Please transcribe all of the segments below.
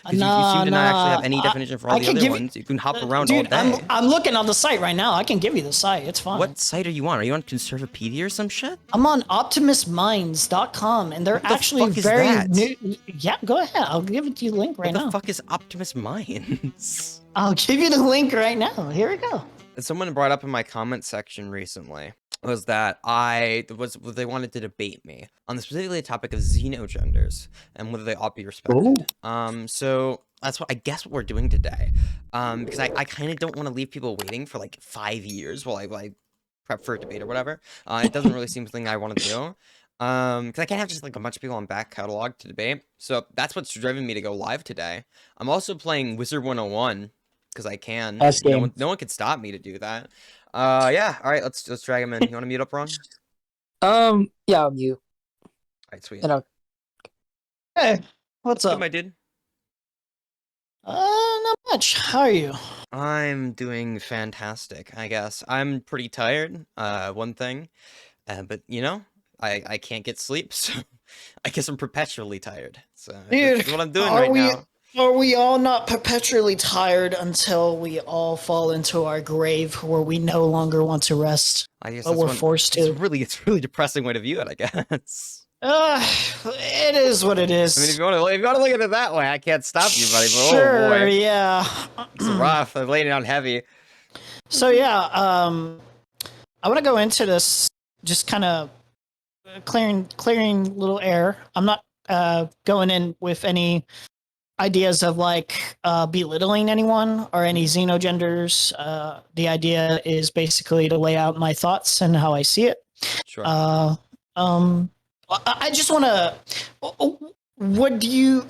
Because you No, seem to not actually no, have any definition for all I the can other give you, ones. You can hop around all dude. day. I'm looking on the site right now. I can give you the site. It's fine. What site are you on? Are you on Conservapedia or some shit? I'm on optimusminds.com, and they're What the actually fuck is very that? new. Yeah, go ahead. I'll give it to you the link What right the now. fuck is Optimus Minds? I'll give you the link right now. Here we go. Someone brought up in my comment section recently was that they wanted to debate me on the specifically the topic of xenogenders and whether they ought to be Oh, respected. So that's what I guess what we're doing today. Because I kind of don't want to leave people waiting for like 5 years while I prep for a debate or whatever. It doesn't really seem something I want to do. Because I can't have just like a bunch of people on back catalog to debate. So that's what's driven me to go live today. I'm also playing Wizard 101 because I can. S game. No one can stop me to do that. Yeah. All right, let's drag him in. You want to mute up, Ron? Yeah, I'm you. All right, sweet. You know, Hey, what's Good, up? my dude. Not much. How are you? I'm doing fantastic, I guess. I'm pretty tired. One thing, but you know, I can't get sleep, so I guess I'm perpetually tired. So Dude, that's what I'm doing are right we now. are we all not perpetually tired until we all fall into our grave where we no longer want to rest, I guess but that's we're one. forced to? It's really depressing way to view it, I guess. Uh, it is what it I mean, if is. you want to look at it that way, I can't stop you, buddy. But oh Sure, boy, yeah. it's rough. I'm laying it on heavy. So yeah, I want to go into this just kind of clearing little air. I'm not going in with any ideas of like belittling anyone or any xenogenders. The idea is basically to lay out my thoughts and how I see it. Sure. I just want to. What do you?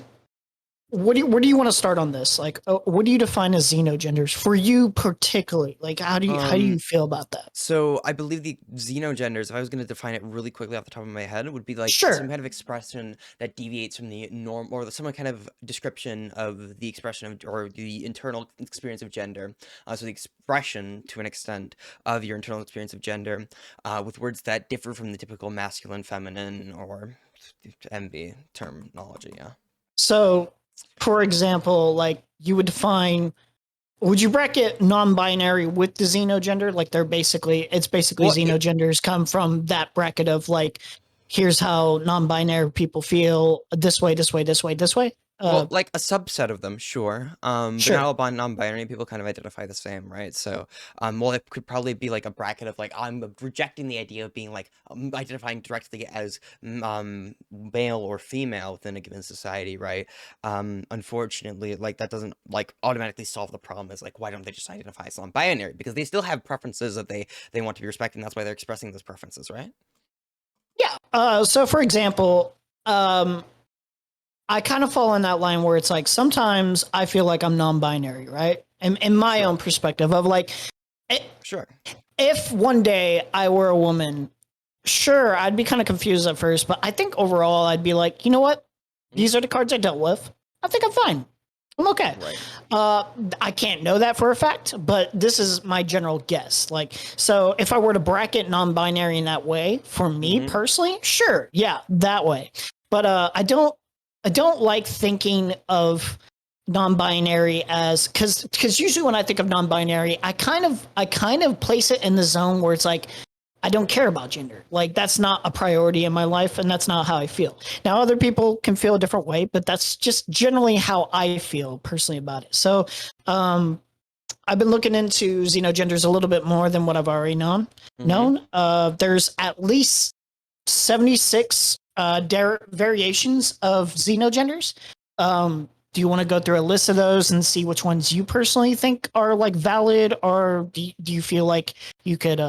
Where do you want to start on this? Like, what do you define as xenogenders for you particularly? Like, how do you feel about that? So I believe the xenogenders, if I was going to define it really quickly off the top of my head, would be like some Sure. kind of expression that deviates from the norm, or some kind of description of the expression of, or the internal experience of gender. So the expression, to an extent, of your internal experience of gender, with words that differ from the typical masculine, feminine, or MB terminology. Yeah. So, for example, like you would define, would you bracket non-binary with the xenogender? Like it's basically Well, xenogenders come from that bracket of like, here's how non-binary people feel this way, this way, this way, this way. Well, like a subset of them, sure. But not Sure. all non-binary people kind of identify the same, right? So, well, it could probably be like a bracket of like I'm rejecting the idea of being like identifying directly as male or female within a given society, right? Unfortunately, like that doesn't like automatically solve the problem. Is like why don't they just identify as non-binary? Because they still have preferences that they want to be respected, and that's why they're expressing those preferences, right? Yeah. So, for example, I kind of fall in that line where it's like sometimes I feel like I'm non-binary, right? In my own perspective of like, Sure. if one day I were a woman, sure, I'd be kind of confused at first, but I think overall I'd be like, you know what? These are the cards I dealt with. I think I'm fine. I'm okay. Right. I can't know that for a fact, but this is my general guess. Like, so if I were to bracket non-binary in that way, for me personally, sure, yeah, that way. But I don't like thinking of non-binary as because usually when I think of non-binary, I kind of place it in the zone where it's like I don't care about gender. Like that's not a priority in my life, and that's not how I feel. Now, other people can feel a different way, but that's just generally how I feel personally about it. So, I've been looking into xenogenders a little bit more than what I've already known. There's at least 76 variations of xenogenders. Do you want to go through a list of those and see which ones you personally think are like valid, or do you feel like you could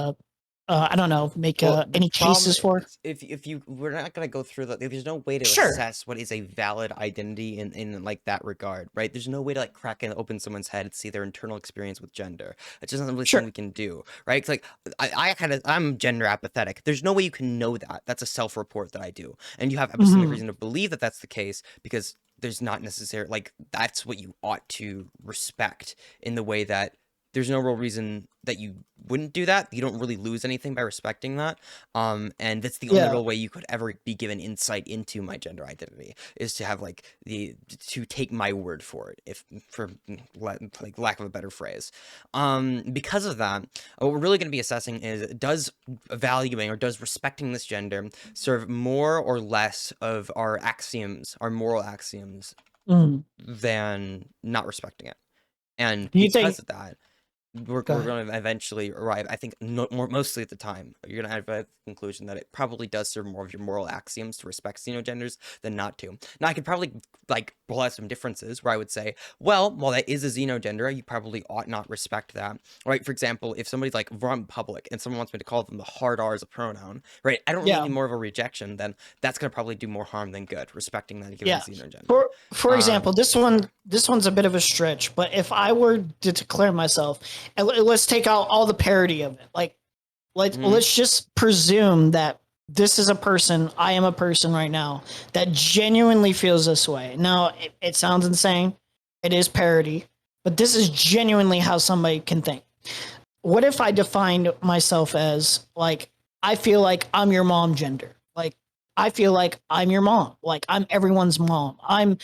I don't know, make any cases for? If you we're not gonna go through that. There's no way to Sure. assess what is a valid identity in like that regard, right? There's no way to like crack and open someone's head and see their internal experience with gender. It's just not really something Sure. we can do, right? It's like I'm gender apathetic. There's no way you can know that. That's a self-report that I do, and you have epistemic reason to believe that that's the case because there's not necessarily like that's what you ought to respect in the way that there's no real reason that you wouldn't do that. You don't really lose anything by respecting that. And that's the only real way you could ever be given insight into my gender identity, is to have like to take my word for it, if for like lack of a better phrase. Because of that, what we're really going to be assessing is, does valuing or does respecting this gender serve more or less of our axioms, our moral axioms, than not respecting it. And because of that, we're going to eventually arrive, I think, mostly at the time, you're going to arrive at the conclusion that it probably does serve more of your moral axioms to respect xenogenders than not to. Now, I could probably, like, pull out some differences where I would say, well, while that is a xenogender, you probably ought not respect that, right? For example, if somebody's, like, we're in public and someone wants me to call them the hard R as a pronoun, right? I don't really need more of a rejection, then that's going to probably do more harm than good, respecting that given xenogender. For example, this one's a bit of a stretch, but if I were to declare myself, and let's take out all the parody of it. Like, let's just presume that this is a person, I am a person right now, that genuinely feels this way. Now, it sounds insane. It is parody, but this is genuinely how somebody can think. What if I defined myself as, like, I feel like I'm your mom gender. Like, I feel like I'm your mom. Like, I'm everyone's mom. I'm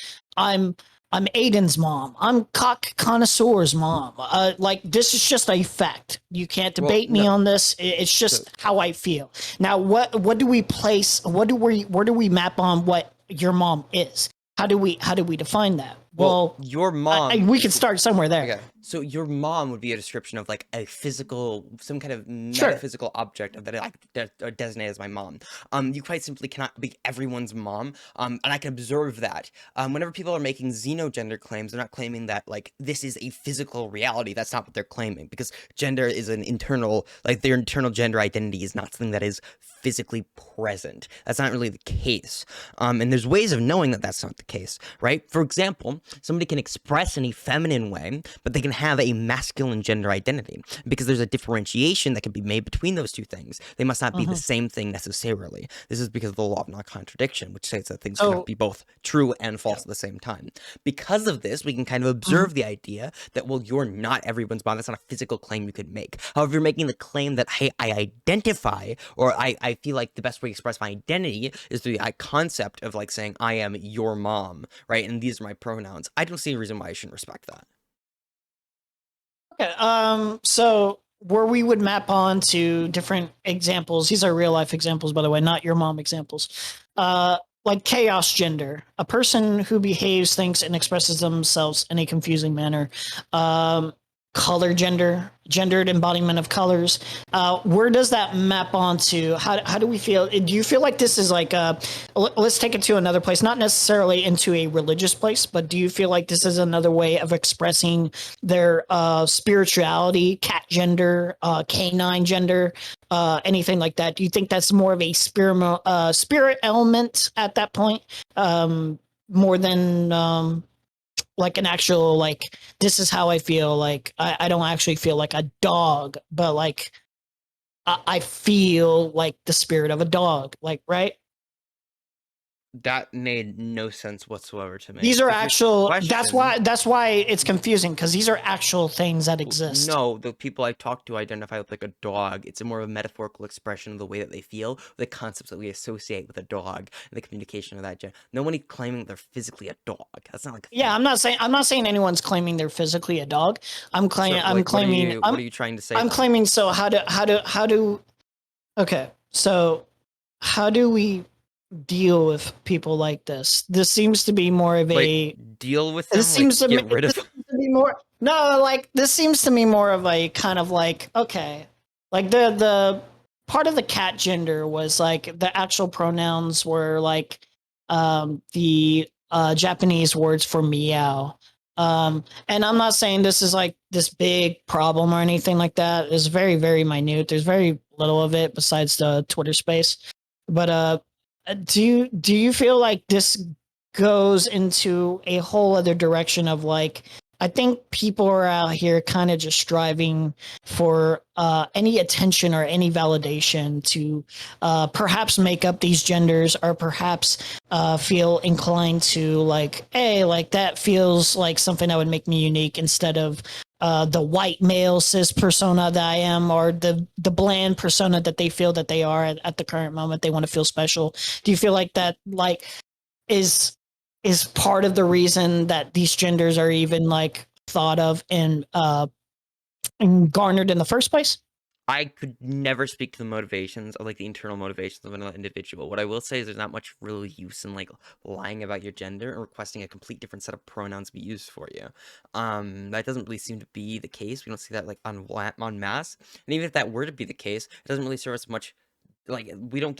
Aiden's mom. I'm cock connoisseur's mom. Like, this is just a fact. You can't debate me on this. It's just how I feel. Now, what do we place? Where do we map on what your mom is? How do we define that? Well, your mom. We can start somewhere there. Okay. So your mom would be a description of like a physical, some kind of metaphysical object of that I designate as my mom. You quite simply cannot be everyone's mom. And I can observe that. Whenever people are making xenogender claims, they're not claiming that like this is a physical reality. That's not what they're claiming, because gender is an internal, like their internal gender identity is not something that is physically present. That's not really the case. And there's ways of knowing that that's not the case, right? For example, somebody can express in a feminine way, but they can have a masculine gender identity, because there's a differentiation that can be made between those two things. They must not be the same thing necessarily. This is because of the law of non-contradiction, which says that things cannot be both true and false at the same time. Because of this, we can kind of observe the idea that, well, you're not everyone's mom. That's not a physical claim you could make. However, you're making the claim that, hey, I identify, or I feel like the best way to express my identity is through the concept of like saying, I am your mom, right? And these are my pronouns. I don't see a reason why I shouldn't respect that. Okay, so where we would map on to different examples, these are real life examples, by the way, not your mom examples. Like chaos gender, a person who behaves, thinks, and expresses themselves in a confusing manner. Color gender, gendered embodiment of colors. Where does that map onto? How do we feel? Do you feel like this is like let's take it to another place, not necessarily into a religious place, but do you feel like this is another way of expressing their spirituality, cat gender, canine gender, anything like that? Do you think that's more of a spirit element at that point, more than like an actual, like, this is how I feel, like I don't actually feel like a dog, but like I feel like the spirit of a dog, like, right? That made no sense whatsoever to me. These are actual. That's why it's confusing, because these are actual things that exist. No, the people I talk to identify with like a dog. It's a more of a metaphorical expression of the way that they feel, the concepts that we associate with a dog, and the communication of that. No one is claiming they're physically a dog. That's not like. Yeah, I'm not saying anyone's claiming they're physically a dog. I'm claiming. So, like, what are you trying to say? I'm claiming. So how do? Okay, so how do we deal with people like this? This seems to be more of a deal with them. This seems to get rid of them. Be more. No, like this seems to me more of a kind of like, okay, like the part of the cat gender was like the actual pronouns were like the Japanese words for meow. And I'm not saying this is like this big problem or anything like that. It's very, very minute. There's very little of it besides the Twitter space. But do you feel like this goes into a whole other direction of like, I think people are out here kind of just striving for any attention or any validation to perhaps make up these genders, or perhaps feel inclined to like, hey, like that feels like something that would make me unique, instead of the white male cis persona that I am, or the bland persona that they feel that they are at the current moment. They want to feel special. Do you feel like that like is part of the reason that these genders are even like thought of and garnered in the first place? I could never speak to the motivations of like the internal motivations of another individual. What I will say is there's not much real use in like lying about your gender and requesting a complete different set of pronouns be used for you. That doesn't really seem to be the case. We don't see that like on mass. And even if that were to be the case, it doesn't really serve us much. Like we don't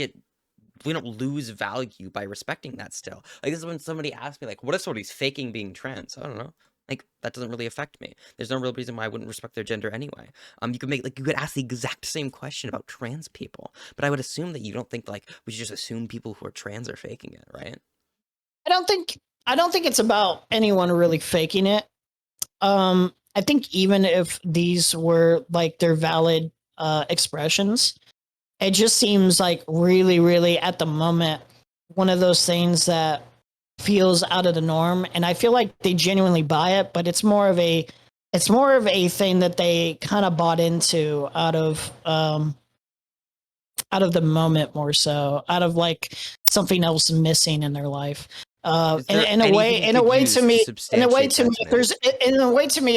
lose value by respecting that still. Like this is when somebody asks me like, what if somebody's faking being trans? I don't know. Like that doesn't really affect me. There's no real reason why I wouldn't respect their gender anyway. You could ask the exact same question about trans people, but I would assume that you don't think like we should just assume people who are trans are faking it, right? I don't think it's about anyone really faking it. I think even if these were like their valid expressions, it just seems like really, really at the moment one of those things that feels out of the norm, and I feel like they genuinely buy it, but it's more of a thing that they kind of bought into out of the moment, more so out of like something else missing in their life. In a way to me, if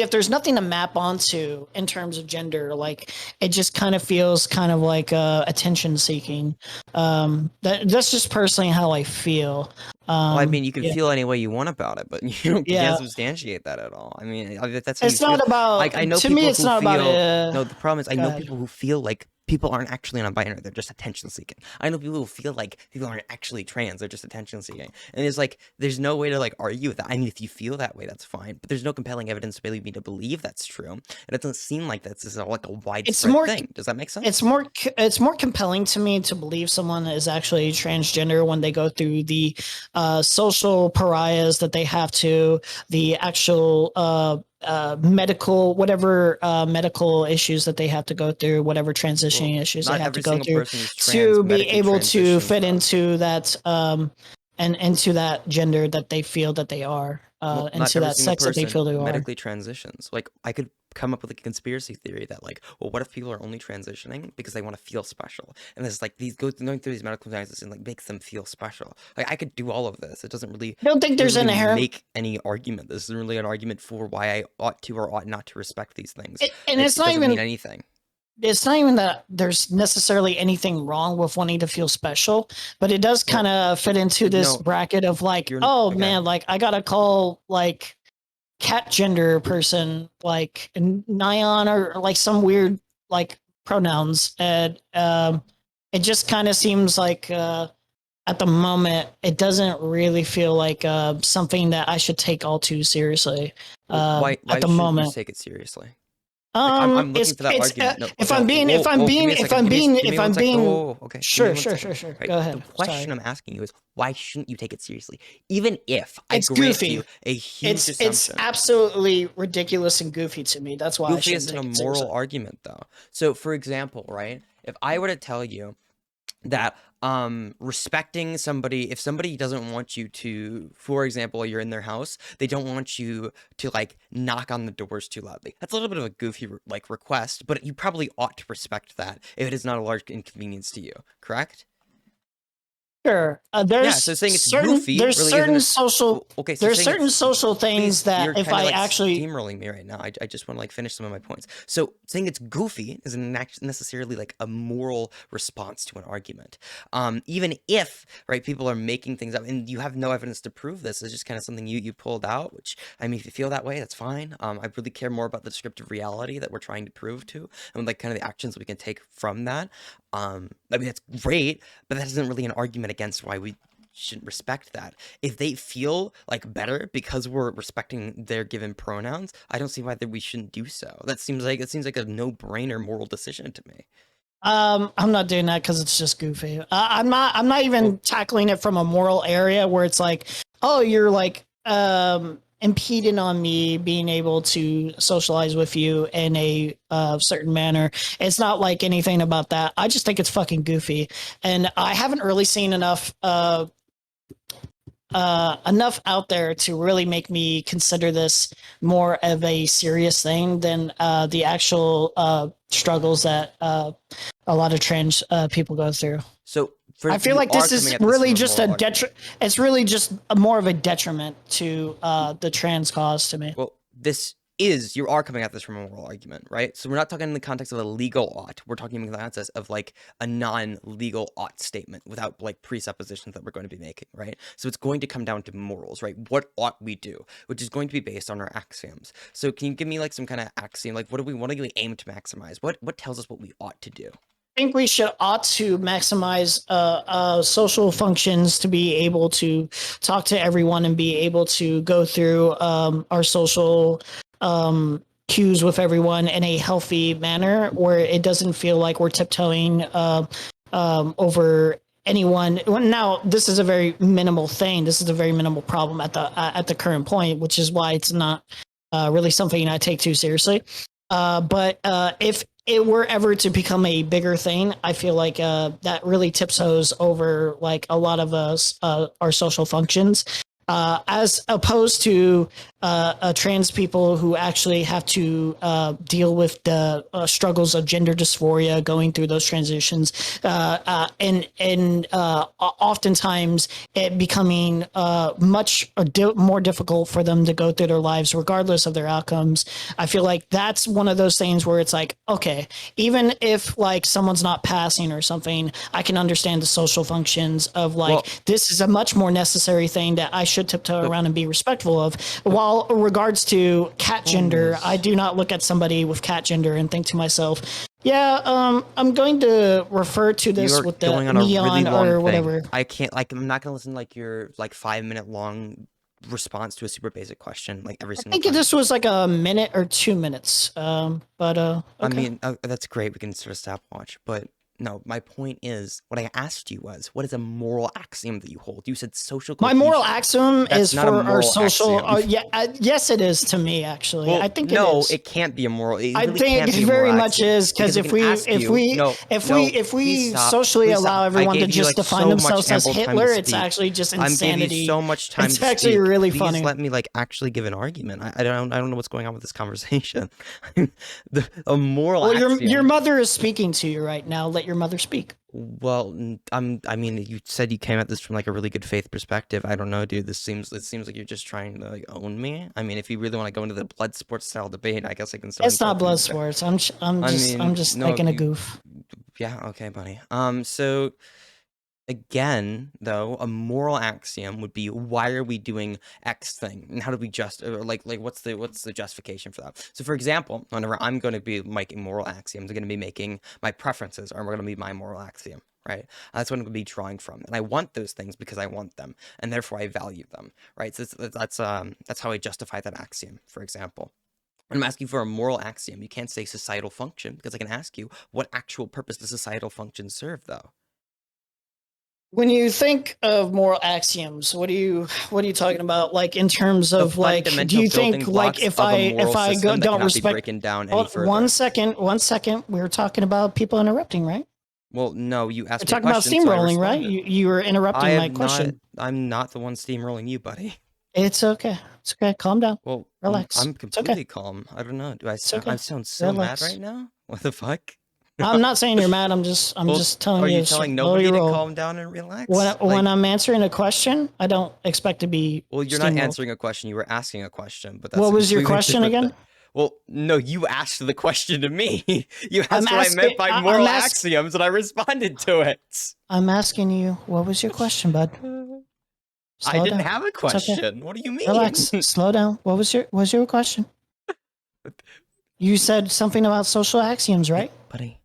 there's nothing to map onto in terms of gender, like it just kind of feels kind of like attention seeking. That's just personally how I feel. Well, I mean, you can feel any way you want about it, but you can't substantiate that at all. I mean, that's how it's not feel. About. Like, I know to me, it's not feel, about. No, the problem is I know people who feel like people aren't actually non-binary; they're just attention seeking. I know people who feel like people aren't actually trans; they're just attention seeking. And it's like there's no way to like argue with that. I mean, if you feel that way, that's fine, but there's no compelling evidence to really me to believe that's true. And it doesn't seem like that's like a widespread thing. Does that make sense? It's more compelling to me to believe someone is actually transgender when they go through the social pariahs that they have to, the actual medical medical issues that they have to go through, whatever transitioning issues they have to go through to be able to fit into that and into that gender that they feel that they are, into that sex that they feel they are. Medically transitions. Like I could come up with a conspiracy theory that like, well, what if people are only transitioning because they want to feel special? And there's like going through these medical transitions and like makes them feel special. Like I could do all of this. It doesn't really. I don't think there's an inherent make any argument. This isn't really an argument for why I ought to or ought not to respect these things. It's not even mean anything. It's not even that there's necessarily anything wrong with wanting to feel special, but it does kind of fit into this bracket of like, man, like I gotta call like cat gender person like Nyan or like some weird like pronouns, and it just kind of seems like at the moment it doesn't really feel like something that I should take all too seriously. Why at the moment, you take it seriously? I'm looking for that argument. If I'm being, sure. Right. Go ahead. The question I'm asking you is, why shouldn't you take it seriously? Even if it's goofy, it's absolutely ridiculous and goofy to me. That's why goofy isn't a moral argument, though. So, for example, right, if I were to tell you that respecting somebody, if somebody doesn't want you to, for example, you're in their house, they don't want you to like knock on the doors too loudly. That's a little bit of a goofy like request, but you probably ought to respect that if it is not a large inconvenience to you, correct? Sure. So saying it's goofy. There's really certain social. So there's certain social things that if I actually steamrolling me right now, I just want to like finish some of my points. So saying it's goofy isn't necessarily like a moral response to an argument. Even if people are making things up and you have no evidence to prove this, it's just kind of something you pulled out. Which I mean, if you feel that way, that's fine. I really care more about the descriptive reality that we're trying to prove to, and like kind of the actions we can take from that. I mean, that's great, but that isn't really an argument against why we shouldn't respect that. If they feel like better because we're respecting their given pronouns, I don't see why we shouldn't do so. It seems like a no-brainer moral decision to me. I'm not doing that because it's just goofy. I'm not even tackling it from a moral area where it's like, oh, you're like impeding on me being able to socialize with you in a certain manner. It's not like anything about that. I just think it's fucking goofy, and I haven't really seen enough enough out there to really make me consider this more of a serious thing than the actual struggles that a lot of trans people go through. So I feel like this is really just a detriment. It's really just more of a detriment to the trans cause to me. Well, you are coming at this from a moral argument, right? So we're not talking in the context of a legal ought. We're talking in the context of like a non-legal ought statement without like presuppositions that we're going to be making, right? So it's going to come down to morals, right? What ought we do, which is going to be based on our axioms. So can you give me like some kind of axiom? Like what do we aim to maximize? What tells us what we ought to do? I think we ought to maximize social functions to be able to talk to everyone and be able to go through our social cues with everyone in a healthy manner where it doesn't feel like we're tiptoeing over anyone. Now, this is a very minimal thing. This is a very minimal problem at the current point, which is why it's not really something I take too seriously. But if it were ever to become a bigger thing, I feel like that really tiptoes over like a lot of us, our social functions, as opposed to trans people who actually have to deal with the struggles of gender dysphoria, going through those transitions, and oftentimes it becoming much more difficult for them to go through their lives regardless of their outcomes. I feel like that's one of those things where it's like, okay, even if like someone's not passing or something, I can understand the social functions of like, this is a much more necessary thing that I should tiptoe around and be respectful of. While regards to cat gender, I do not look at somebody with cat gender and think to myself, yeah, I'm going to refer to this with the neon or whatever. I can't, like, I'm not going to listen to like your like 5-minute long response to a super basic question like every single time. I think this was like a minute or 2 minutes. But okay. I mean, that's great. We can sort of stopwatch, but no, my point is, what I asked you was, what is a moral axiom that you hold? You said social cohesion. My moral axiom is for our social. Yes, it is to me. Actually, well, I think no, it is. It can't be a moral. I think it very much is because if we socially allow everyone to just define themselves as Hitler, it's actually just insanity. I'm giving you so much time. It's actually really funny. Please let me like actually give an argument. I don't know what's going on with this conversation. A moral. Well, your mother is speaking to you right now. Let your mother speak. Well, I mean, you said you came at this from like a really good faith perspective. I don't know, dude. It seems like you're just trying to like own me. I mean, if you really want to go into the blood sports style debate, I guess I can start. It's not blood sports. I'm just making a goof. Yeah. Okay, buddy. So again, though, a moral axiom would be, why are we doing X thing, and how do we what's the justification for that? So, for example, whenever I'm going to be making moral axioms, I'm going to be making my preferences are going to be my moral axiom, right? That's what I'm going to be drawing from, and I want those things because I want them, and therefore I value them, right? So that's how I justify that axiom. For example, when I'm asking for a moral axiom, you can't say societal function, because I can ask you, what actual purpose does societal function serve, though? When you think of moral axioms, what are you talking about? Like in terms of like, do you think like if I don't respect? One second. We were talking about people interrupting, right? Well, no, you asked. We're talking about steamrolling, right? You were interrupting my question. I'm not the one steamrolling you, buddy. It's okay. It's okay. Calm down. Well, relax. I'm completely calm. I don't know. I sound so mad right now? What the fuck? I'm not saying you're mad. I'm just telling you. Are you telling nobody to calm down and relax? When I'm answering a question, I don't expect to be. Well, you're not answering a question. You were asking a question. But that's what was your question again? Well, no, you asked the question to me. You asked what I meant by moral axioms, and I responded to it. I'm asking you, what was your question, bud? I didn't have a question. Okay. What do you mean? Relax. Slow down. What was your question? You said something about social axioms, right? Buddy.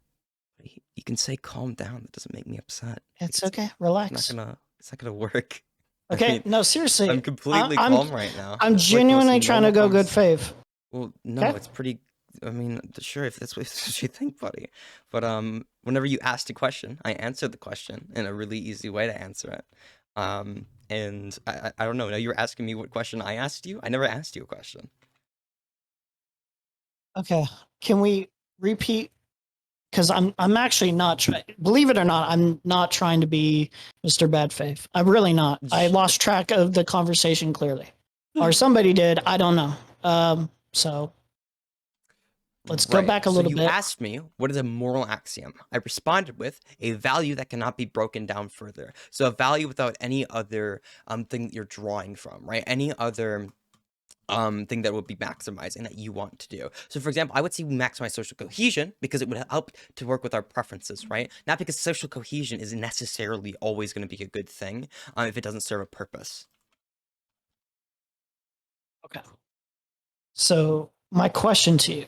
You can say calm down. That doesn't make me upset. It's okay. Relax. It's not gonna work. Okay. I mean, no, seriously. I'm completely calm right now. I'm genuinely trying to go good faith. Well, no, it's pretty. I mean, sure, if that's what you think, buddy. But whenever you asked a question, I answered the question in a really easy way to answer it. And I don't know. Now you were asking me what question I asked you. I never asked you a question. Okay. Can we repeat? because I'm actually not trying. Believe it or not, I'm not trying to be Mr. Bad Faith. I'm really not. I lost track of the conversation clearly, or somebody did. I don't know. So let's go back a little so you bit. asked me, what is a moral axiom? I responded with a value that cannot be broken down further. So a value without any other thing that you're drawing from, right? Any other thing that would be maximizing that you want to do. So for example, I would say we maximize social cohesion because it would help to work with our preferences, right? Not because social cohesion is necessarily always going to be a good thing if it doesn't serve a purpose. Okay. So my question to you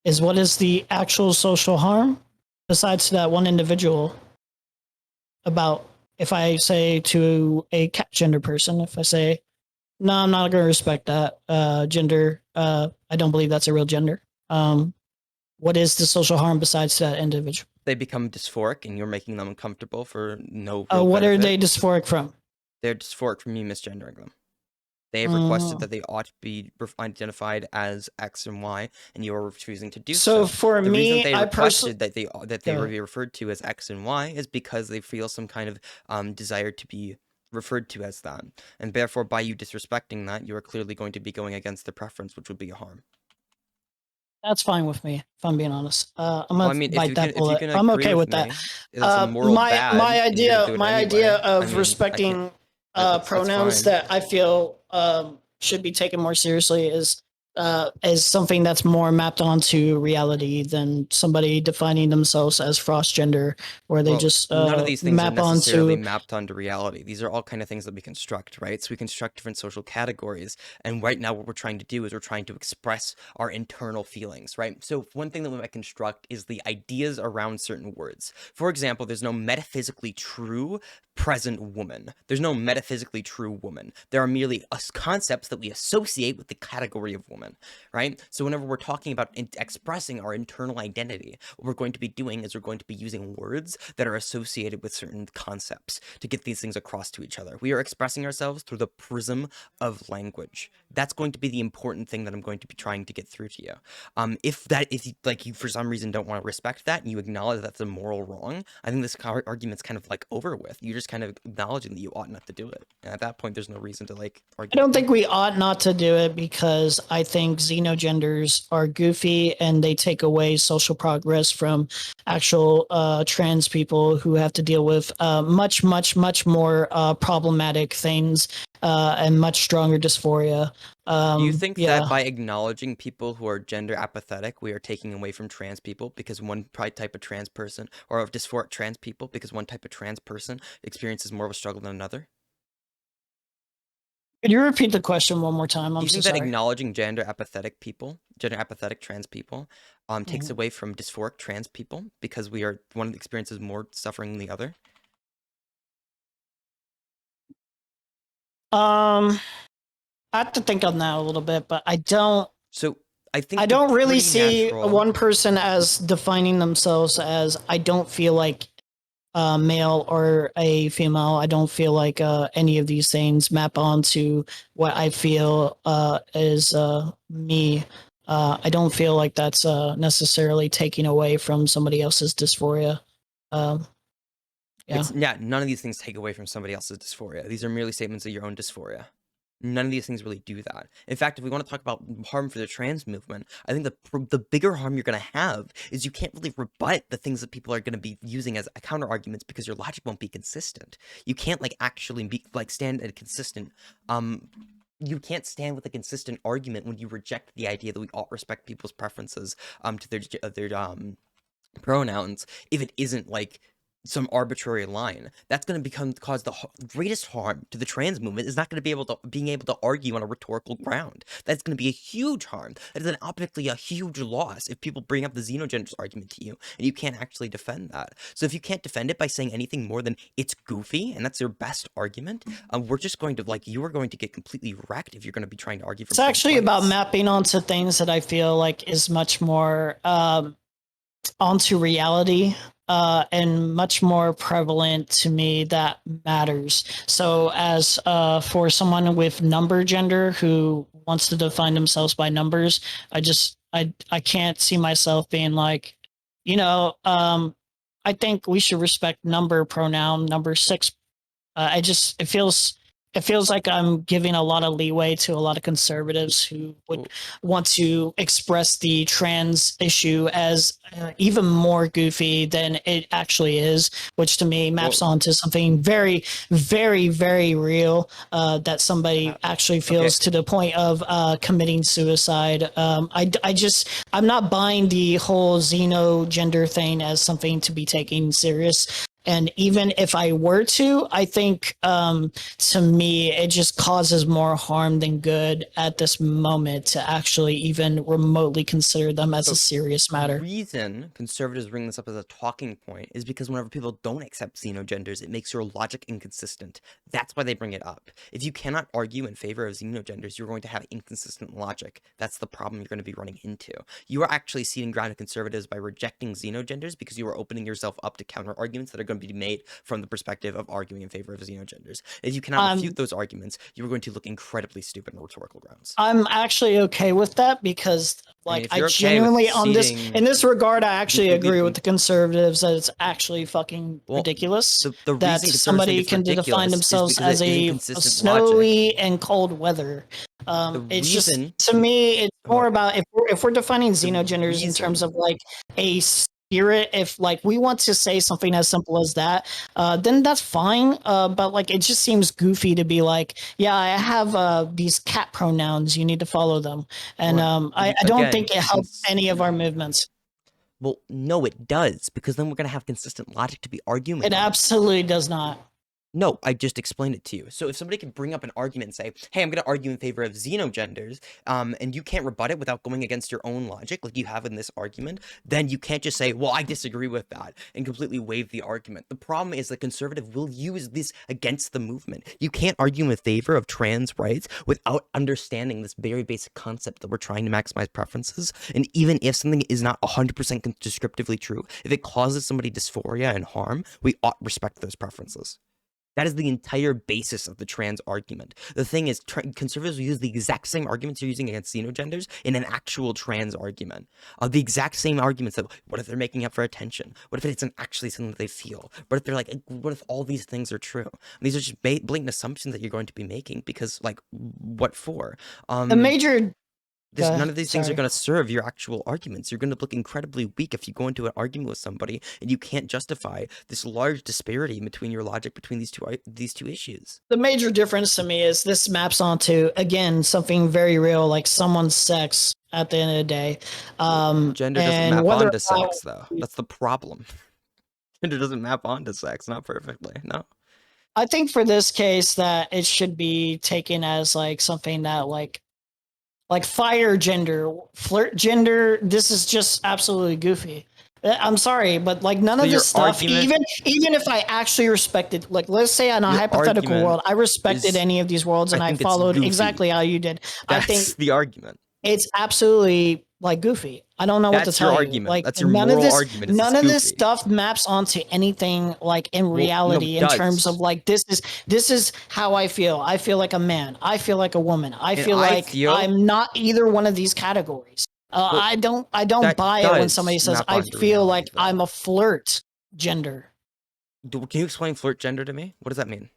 is, what is the actual social harm besides that one individual? About if I say to a cat gender person, if I say, no, I'm not going to respect that gender. I don't believe that's a real gender. What is the social harm besides that individual? They become dysphoric and you're making them uncomfortable for no real What benefit. are they dysphoric from? They're dysphoric from you misgendering them. They have requested that they ought to be identified as X and Y, and you are refusing to do so. So for the me, reason they requested that they Go be referred to as X and Y is because they feel some kind of desire to be referred to as that, and therefore by you disrespecting that, you are clearly going to be going against their preference, which would be a harm. That's fine with me, if I'm being honest. I'm gonna Well, I mean, bite that bullet. if you can I'm agree okay with me, that. that's a moral bad, My and you're gonna do it idea anyway. of I mean, respecting that's pronouns fine. that I feel should be taken more seriously is something that's more mapped onto reality than somebody defining themselves as frost gender, where they just none of these things are map necessarily onto. mapped onto reality. These are all kind of things that we construct, right? So we construct different social categories, and right now what we're trying to do is we're trying to express our internal feelings, right? So one thing that we might construct is the ideas around certain words. For example, there's no metaphysically true present woman. There's no metaphysically true woman. There are merely concepts that we associate with the category of woman, right? So whenever we're talking about expressing our internal identity, what we're going to be doing is we're going to be using words that are associated with certain concepts to get these things across to each other. We are expressing ourselves through the prism of language. That's going to be the important thing that I'm going to be trying to get through to you. If like you for some reason don't want to respect that and you acknowledge that's a moral wrong, I think this argument's kind of like over with. You're just kind of acknowledging that you ought not to do it. And at that point, there's no reason to like argue. I don't think we ought not to do it because I think Xenogenders are goofy and they take away social progress from actual trans people who have to deal with much more problematic things and much stronger dysphoria. Do you think that by acknowledging people who are gender apathetic, we are taking away from trans people because one type of trans person, or of dysphoric trans people because one type of trans person experiences more of a struggle than another? Could you repeat the question one more time? Do you think so that sorry. acknowledging gender apathetic trans people, takes away from dysphoric trans people because one experiences more suffering than the other? I have to think on that a little bit, but I don't. So I think I don't really pretty see natural. one person as defining themselves as I don't feel like a male or a female. I don't feel like any of these things map onto what I feel is me. I don't feel like that's necessarily taking away from somebody else's dysphoria. Yeah, none of these things take away from somebody else's dysphoria. These are merely statements of your own dysphoria. None of these things really do that. In fact, if we want to talk about harm for the trans movement, I think the bigger harm you're going to have is you can't really rebut the things that people are going to be using as counter arguments because your logic won't be consistent. You can't actually be stand at a consistent you can't stand with a consistent argument when you reject the idea that we ought respect people's preferences to their pronouns if it isn't some arbitrary line. That's going to cause the greatest harm to the trans movement. Is not going to be being able to argue on a rhetorical ground. That's going to be a huge harm. That is an optically a huge loss if people bring up the Xenogenders argument to you and you can't actually defend that. So if you can't defend it by saying anything more than it's goofy and that's your best argument, we're just going to you are going to get completely wrecked if you're going to be trying to argue from. It's actually about mapping onto things that I feel like is much more onto reality. And much more prevalent to me that matters. So as for someone with number gender who wants to define themselves by numbers, I can't see myself being like, I think we should respect number pronoun number 6. It feels like I'm giving a lot of leeway to a lot of conservatives who would want to express the trans issue as even more goofy than it actually is, which to me maps onto something very, very, very real that somebody actually feels to the point of committing suicide. I'm not buying the whole Xenogender thing as something to be taken serious. And even if I were to, I think to me, it just causes more harm than good at this moment to actually even remotely consider them as a serious matter. The reason conservatives bring this up as a talking point is because whenever people don't accept xenogenders, it makes your logic inconsistent. That's why they bring it up. If you cannot argue in favor of xenogenders, you're going to have inconsistent logic. That's the problem you're going to be running into. You are actually ceding ground to conservatives by rejecting xenogenders because you are opening yourself up to counter arguments that are going to be made from the perspective of arguing in favor of xenogenders. If you cannot refute those arguments, you're going to look incredibly stupid on rhetorical grounds. I'm actually okay with that because, like, I genuinely in this regard, I actually agree with the conservatives that it's actually fucking ridiculous that somebody can define themselves as a snowy and cold weather. It's just, to me, it's more about if we're defining xenogenders in terms of like a spirit, if like we want to say something as simple as that, then that's fine. But like it just seems goofy to be like, yeah, I have these cat pronouns, you need to follow them. And I don't think it helps any of our movements. Well, no, it does, because then we're going to have consistent logic to be arguing. It absolutely does not. No, I just explained it to you. So if somebody can bring up an argument and say, hey, I'm going to argue in favor of xenogenders, and you can't rebut it without going against your own logic, like you have in this argument, then you can't just say, well, I disagree with that, and completely waive the argument. The problem is the conservative will use this against the movement. You can't argue in favor of trans rights without understanding this very basic concept that we're trying to maximize preferences. And even if something is not 100% descriptively true, if it causes somebody dysphoria and harm, we ought to respect those preferences. That is the entire basis of the trans argument. The thing is, conservatives will use the exact same arguments you're using against xenogenders in an actual trans argument. The exact same arguments that, what if they're making up for attention? What if it's actually something that they feel? What if they're like, what if all these things are true? These are just blatant assumptions that you're going to be making because, like, what for? The major... none of these things are going to serve your actual arguments. You're going to look incredibly weak if you go into an argument with somebody and you can't justify this large disparity between your logic between these two issues. The major difference to me is this maps onto, again, something very real, like someone's sex at the end of the day. Gender doesn't map onto sex, though. That's the problem. Gender doesn't map onto sex, not perfectly. No. I think for this case that it should be taken as like something that like fire gender, flirt gender, this is just absolutely goofy. I'm sorry, but like none of this stuff, even if I actually respected, like let's say in a hypothetical world, I respected any of these worlds and I followed exactly how you did. I think the argument. It's absolutely like goofy. I don't know what to tell you. Like that's your moral argument. None of this stuff maps onto anything like in reality in terms of like this is how I feel. I feel like a man. I feel like a woman. I feel like I'm not either one of these categories. I don't buy it when somebody says I feel like I'm a flirt gender. Can you explain flirt gender to me? What does that mean?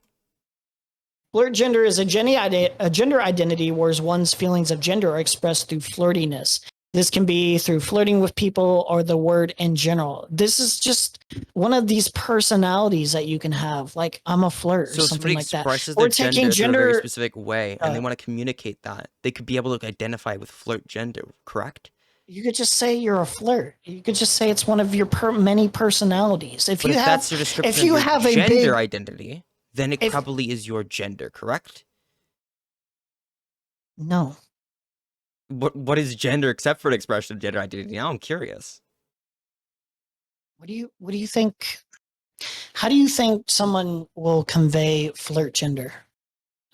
Flirt gender is a gender identity where one's feelings of gender are expressed through flirtiness. This can be through flirting with people or the word in general. This is just one of these personalities that you can have. Like, I'm a flirt or something like that. Or taking gender in a very specific way and they want to communicate that. They could be able to identify with flirt gender, correct? You could just say you're a flirt. You could just say it's one of your many personalities. If that's your description of your gender identity, then it probably is your gender, correct? No. What is gender except for an expression of gender identity? Now I'm curious. What do you think? How do you think someone will convey flirt gender?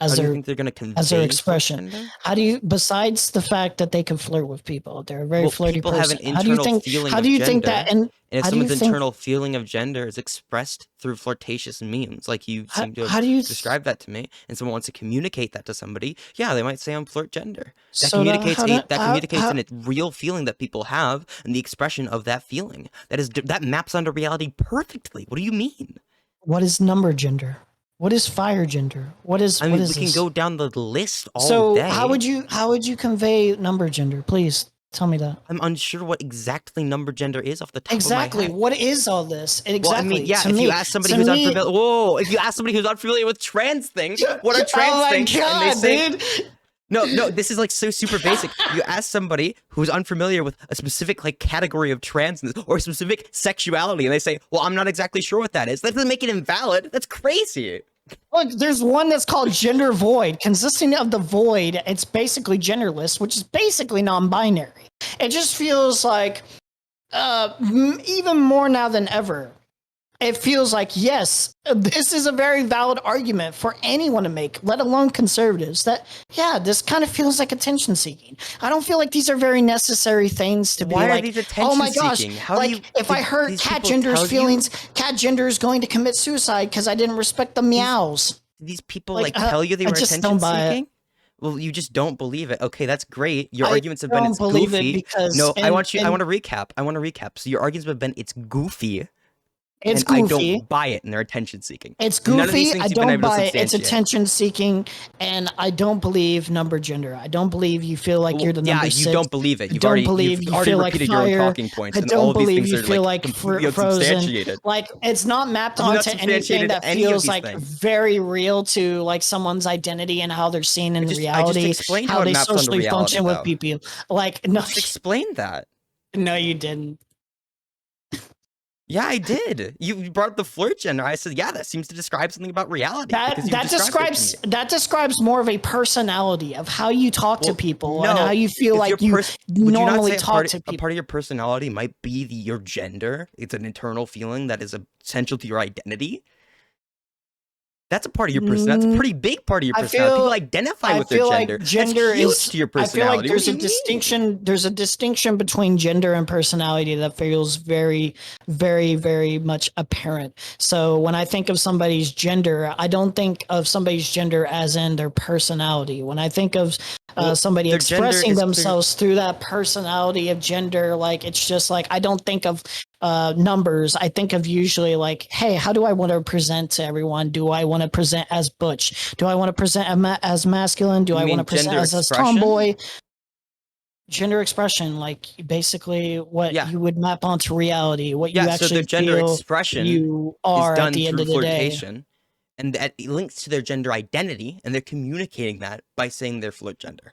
How as do you their think they're gonna as their convey flirt expression. gender? How do you, besides the fact that they can flirt with people, they're a very Well, flirty people have an person. How do you internal think? feeling How do of you think that? gender, And and if how do you someone's think? internal feeling of gender is expressed through flirtatious memes, like you seem to How have do you? described that to me, and someone wants to communicate that to somebody, yeah, they might say I'm flirt gender. That Soda, communicates how do that communicates how a real feeling that people have, and the expression of that feeling. That maps onto reality perfectly. What do you mean? what is number gender? What is fire gender? What is I mean, we can this? go down the list all So day. how would you convey number gender? Please tell me that. I'm unsure what exactly number gender is off the top of my Exactly. head. What is all this? Well, I mean, Exactly. yeah, if you ask somebody To who's me, unfamiliar, whoa, if you ask somebody who's unfamiliar with trans things, what are trans oh my things? And they god, say, dude. no, this is like so super basic. You ask somebody who's unfamiliar with a specific like category of transness or a specific sexuality, and they say, well, I'm not exactly sure what that is. That doesn't make it invalid. That's crazy. Look, there's one that's called gender void, consisting of the void. It's basically genderless, which is basically non-binary. It just feels like, even more now than ever, it feels like, yes, this is a very valid argument for anyone to make, let alone conservatives, that, yeah, this kind of feels like attention seeking. I don't feel like these are very necessary things to Why be are like, these oh my attention gosh, seeking? How do you, if I did hurt these cat people gender's tell you? feelings, cat gender is going to commit suicide because I didn't respect the meows. Did these people Like, like tell you they I were just attention don't buy it. seeking? Well, you just don't believe it. Okay, that's great. Your I arguments have been don't it's believe it goofy. because No, I want and to recap. I want to recap. So your arguments have been it's goofy, it's and I goofy. don't buy it, and they're attention seeking. It's None of these goofy. I things you've been don't able to buy it. It's substantiate. attention seeking, and I don't believe number gender. I don't believe you feel like you're the Yeah, number you 6. don't believe it. I don't believe you already feel like repeated your own fire. talking points, I and all don't of these believe things you are feel like like completely frozen. unsubstantiated. Like it's not mapped You've not onto anything substantiated that any of feels these like things. very real to like someone's identity and how they're seen in I just reality. explained How how it they maps onto socially reality, function with though. people. Like no, Just explain that. no, you didn't. Yeah, I did. You brought up the flirt gender. I said, yeah, that seems to describe something about reality. That because you that described it to describes me. that describes more of a personality of how you talk to Well, people no, and how you feel if like your you would you not normally say talk to a people. part of your personality might be your gender? It's an internal feeling that is essential to your identity. That's a part of your person. That's a pretty big part of your I personality. People feel identify I with their feel gender. like gender That's huge is. to your I feel like personality. there's What a do you mean? distinction. There's a distinction between gender and personality that feels very, very, very much apparent. So when I think of somebody's gender, I don't think of somebody's gender as in their personality. When I think of Well, somebody their gender expressing is clear. themselves through that personality of gender, like it's just like I don't think of numbers. I think of usually like, hey, how do I want to present to everyone? Do I want to present as butch? Do I want to present as masculine? Do You I want mean to present gender as expression? tomboy? Gender expression, like basically what Yeah. you would map onto reality, what you Yeah, so their actually gender feel expression you is are at done the end through of the day. flirtation, and that links to their gender identity, and they're communicating that by saying their flirt gender.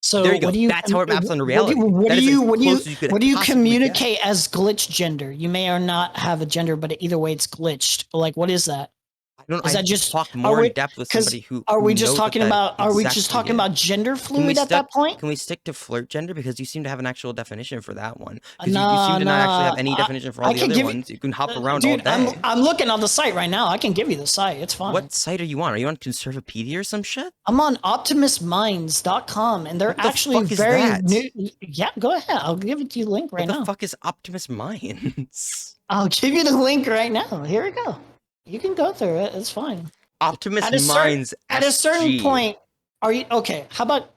So There you go. what do you? That's how it maps onto What do reality. you? What That do is you? as What do you? close as you could What do you possibly get. communicate as glitch gender? You may or not have a gender, but either way, it's glitched. Like, what is that? Is I that just? talk Are more we? in depth with Because somebody who are we just knows what talking that about? Are we just exactly talking is. about gender fluid at that point? Can we stick to flirt gender, because you seem to have an actual definition for that one? Because you Nah, seem to not actually have nah. any definition for all I the can other give you, ones. You can hop around all dude. day. I'm looking on the site right now. I can give you the site. It's fine. What site are you on? Are you on Conservapedia or some shit? I'm on optimusminds.com and they're What the actually fuck is very that? new. Yeah, go ahead. I'll give it to you the link right What the now. fuck is Optimus Minds? I'll give you the link right now. Here we go. You can go through it. It's fine. Optimus At a Minds at a certain SG. point, are you okay? How about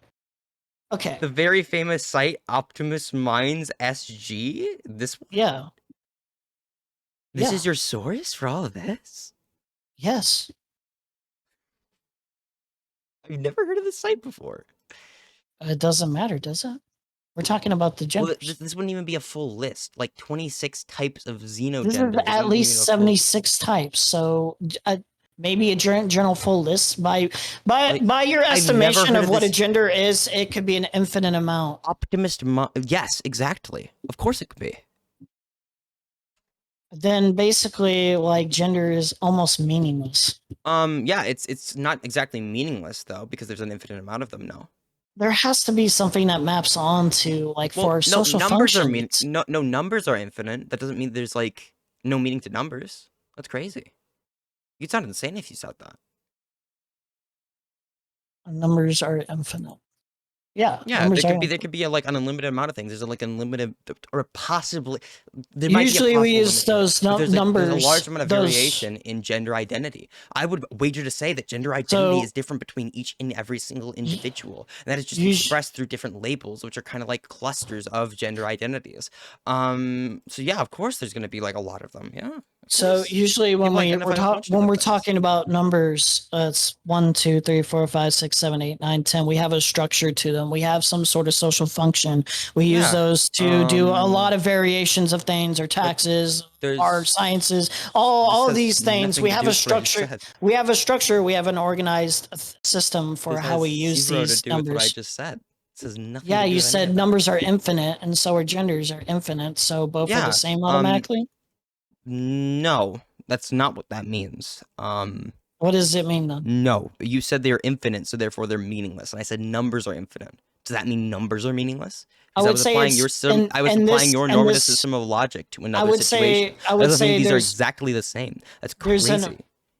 okay? The very famous site Optimus Minds SG. This one? Yeah. This Yeah. is your source for all of this? Yes. I've never heard of this site before. It doesn't matter, does it? We're talking about the Well, genders. this wouldn't even be a full list. Like 26 types of This Xenogenders. is at least 76 types. So maybe a journal full list by your estimation of what a gender is. It could be an infinite amount. Yes, exactly. Of course it could be. Then basically, like gender is almost meaningless. Yeah, it's not exactly meaningless though, because there's an infinite amount of them. No. There has to be something that maps onto like for our social numbers functions. no numbers are infinite. That doesn't mean there's like no meaning to numbers. That's crazy. You'd sound insane if you said that. Numbers are infinite. Yeah, Yeah, numbers there are could be infinite. like an unlimited amount of things. There's like unlimited or possibly there might be a Usually we possible use limit here, those but there's a numbers. large amount of Those. variation in gender identity. I would wager to say that gender identity So is different between each and every single individual, and that is just us- expressed through different labels, which are kind of like clusters of gender identities. So yeah, of course, there's going to be like a lot of them. Yeah. Of So course. usually when People we're identify with a bunch of when different we're things. talking about numbers, it's 1, 2, 3, 4, 5, 6, 7, 8, 9, 10. We have a structure to them. We have some sort of social function. We use Yeah. those to do a lot of variations of things, or taxes, There's our sciences, all this these has things. nothing We to have do a with what I just structure. said. We have a structure. We have an organized system for This how has we use zero to these do with what I numbers. just said. This has nothing Yeah, to do you with any said of that. numbers are infinite, and so are genders are infinite. So both are the Yeah. same automatically. No, that's not what that means. What does it mean then? No, you said they're infinite, so therefore they're meaningless. And I said numbers are infinite. Does that mean numbers are meaningless? I Because would say it's I was applying your normative system of logic to another situation. I That would doesn't mean say these are exactly the same. That's crazy.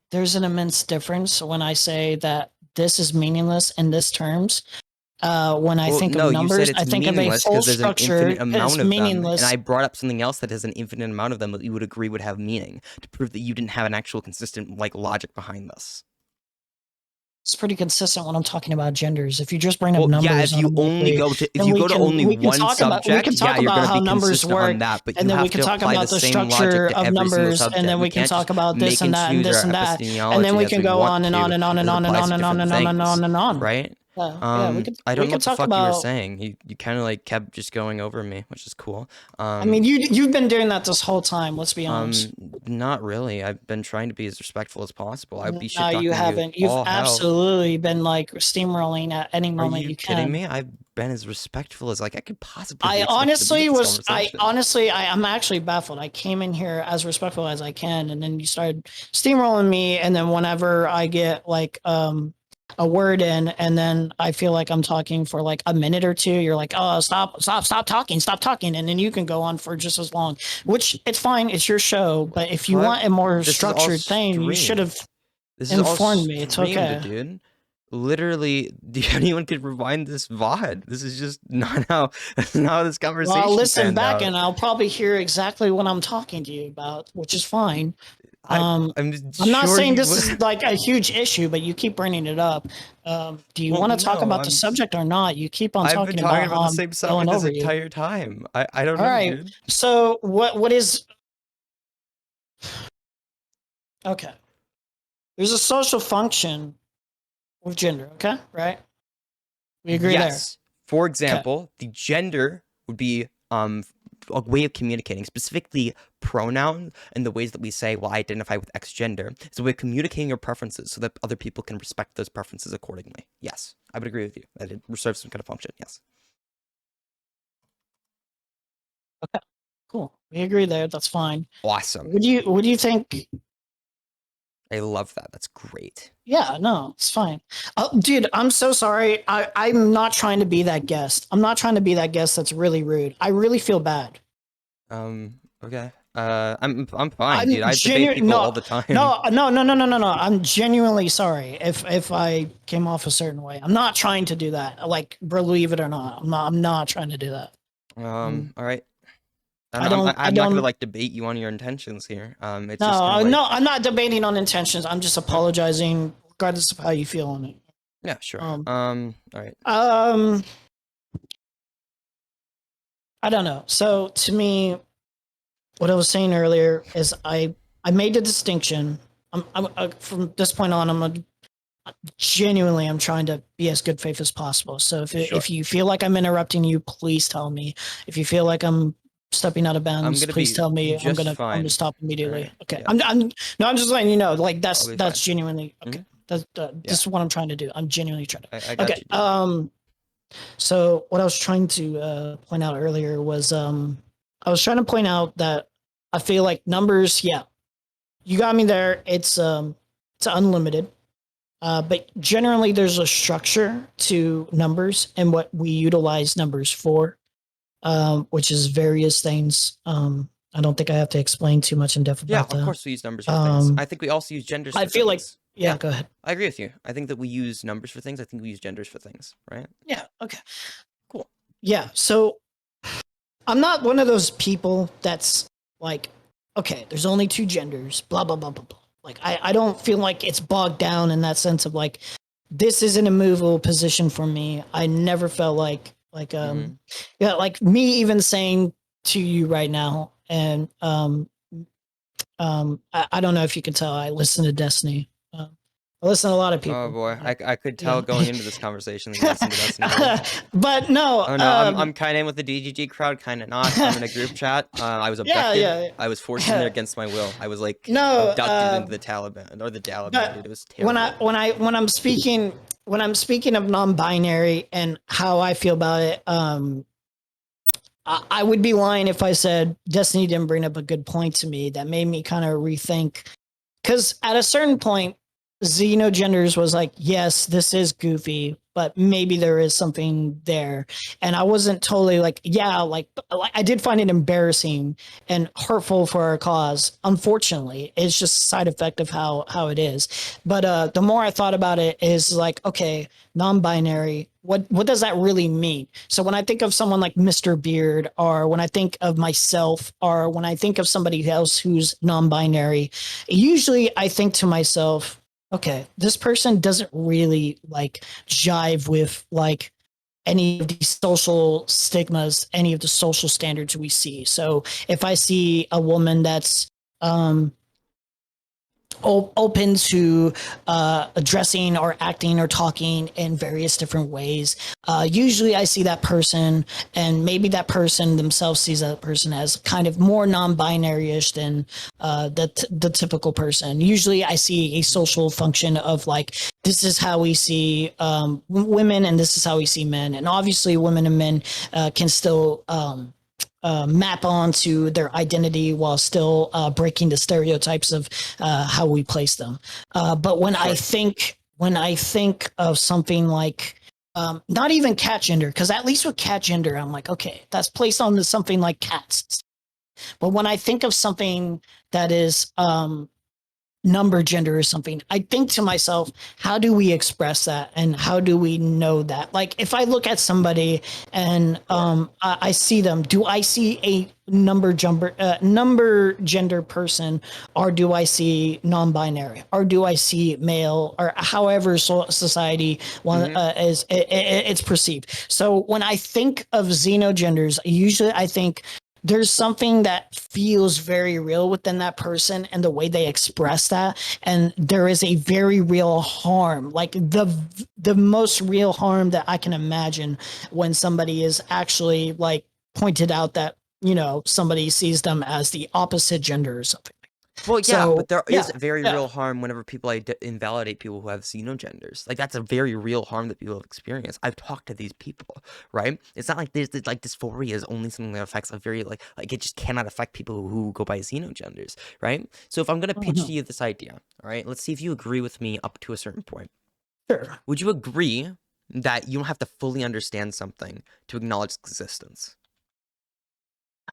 there's an immense difference when I say that this is meaningless in this terms. When I think no, of numbers, you said I it's think of a meaningless full because there's an structure. infinite amount It's of them, meaningless. and I brought up something else that has an infinite amount of them that you would agree would have meaning to prove that you didn't have an actual consistent like logic behind this. It's pretty consistent when I'm talking about genders. If you just bring up Well, numbers, yeah, if you only go to only one subject, yeah, you're going to how be numbers consistent work, on that, but and you then we have can to talk apply the about the same structure logic to of every single numbers, subject. and then we can can't talk just about this make and that and choose this our and that, epistemology and then we as can go want on and to, on and on and as it on and applies on to and on different and on and things, on and on. right? Yeah, I don't know what the talk fuck you were about. saying. You kind of like kept just going over me, which is cool. I mean, you've been doing that this whole time. Let's be honest. Not really. I've been trying to be as respectful as possible. I'd be shit No, you talking you haven't. You've all hell. absolutely been like steamrolling at any Are moment you you kidding can. me? I've been as respectful as like I could possibly be I expected to be honestly in this was. conversation. I'm actually baffled. I came in here as respectful as I can, and then you started steamrolling me. And then whenever I get like a word in, and then I feel like I'm talking for like a minute or two, you're like, oh, stop talking, and then you can go on for just as long. Which it's fine. It's your show. But if you want a more structured thing, you should have informed me. It's okay, dude. Literally, anyone could rewind this VOD. This is just not how this conversation. Well, I'll listen back out. and I'll probably hear exactly what I'm talking to you about, which is fine. I'm not saying this is like a huge issue, but you keep bringing it up. Do you want to talk about the subject or not? You keep on talking about the same subject this entire time. I don't know. All right. Dude. So what is? Okay. There's a social function with gender. Okay, right? We agree there. For example, the gender would be a way of communicating, specifically pronoun and the ways that we say, well, I identify with X gender. It's a way of communicating your preferences so that other people can respect those preferences accordingly. Yes, I would agree with you that it serves some kind of function. Yes. Okay, cool. We agree there. That's fine. Awesome. What do you think? I love that. That's great. Yeah, no, it's fine. Dude, I'm so sorry. I'm not trying to be that guest. I'm not trying to be that guest that's really rude. I really feel bad. Okay. I'm fine, dude. I debate people all the time. No. I'm genuinely sorry if I came off a certain way. I'm not trying to do that. Like, believe it or not, I'm not trying to do that. All right. I'm not gonna like debate you on your intentions here. It's no, just like, no, I'm not debating on intentions. I'm just apologizing, regardless of how you feel on it. Yeah, sure. All right. I don't know. So to me, what I was saying earlier is I made a distinction. I'm from this point on, I'm trying to be as good faith as possible. So if you feel like I'm interrupting you, please tell me. If you feel like I'm stepping out of bounds, please tell me. I'm gonna stop immediately. Right. Okay. Yeah. I'm just letting you know, like that's genuinely okay. Mm-hmm. This is what I'm trying to do. I'm genuinely trying to. I got you. So what I was trying to point out earlier was I was trying to point out that I feel like numbers, yeah, you got me there. It's unlimited. But generally there's a structure to numbers and what we utilize numbers for. Which is various things. I don't think I have to explain too much in depth about that. Yeah, of course we use numbers for things. I think we also use genders. I feel like Yeah, go ahead. I agree with you. I think that we use numbers for things. I think we use genders for things, right? Yeah, okay. Cool. Yeah, so I'm not one of those people that's like, okay, there's only two genders, blah, blah, blah, blah, blah. Like, I don't feel like it's bogged down in that sense of like, this is an immovable position for me. I never felt like, yeah, like me even saying to you right now, and I don't know if you can tell, I listen to Destiny. I listen to a lot of people. Oh boy, I could tell Yeah. going into this conversation that you listen to Destiny. But no. Oh no, I'm kind of in with the DGG crowd, kind of not. I'm in a group chat. I was abducted. Yeah. I was forced in there against my will. I was like No, abducted into the Taliban or the Taliban. Dude, it was terrible. When I'm speaking of non-binary and how I feel about it, I would be lying if I said Destiny didn't bring up a good point to me that made me kind of rethink. Because at a certain point, Xenogenders was like, yes, this is goofy, but maybe there is something there. And I wasn't totally like, yeah, like I did find it embarrassing and hurtful for our cause. Unfortunately, it's just a side effect of how it is. But the more I thought about it is like, okay, non-binary, what does that really mean? So when I think of someone like Mr. Beard, or when I think of myself, or when I think of somebody else who's non-binary, usually I think to myself, okay, this person doesn't really like jive with like any of these social stigmas, any of the social standards we see. So if I see a woman that's open to addressing or acting or talking in various different ways, usually I see that person, and maybe that person themselves sees that person as kind of more non-binary-ish than the typical person. Usually I see a social function of like, this is how we see women and this is how we see men. And obviously women and men can still map onto their identity while still breaking the stereotypes of how we place them. But when I think of something like not even cat gender, because at least with cat gender, I'm like, okay, that's placed on something like cats. But when I think of something that is number gender or something, I think to myself, how do we express that and how do we know that? Like if I look at somebody and I see them, do I see a number gender person, or do I see non-binary, or do I see male, or however society is it's perceived? So when I think of Xenogenders, usually I think there's something that feels very real within that person and the way they express that. And there is a very real harm, like the most real harm that I can imagine, when somebody is actually like pointed out that, you know, somebody sees them as the opposite gender or something. Well, yeah, So, but there is very real harm whenever people invalidate people who have xenogenders. Like, that's a very real harm that people have experienced. I've talked to these people, right? It's not like this, like, dysphoria is only something that affects a very, like it just cannot affect people who go by xenogenders, right? So if I'm going to pitch to you this idea, all right, let's see if you agree with me up to a certain point. Sure. Would you agree that you don't have to fully understand something to acknowledge its existence?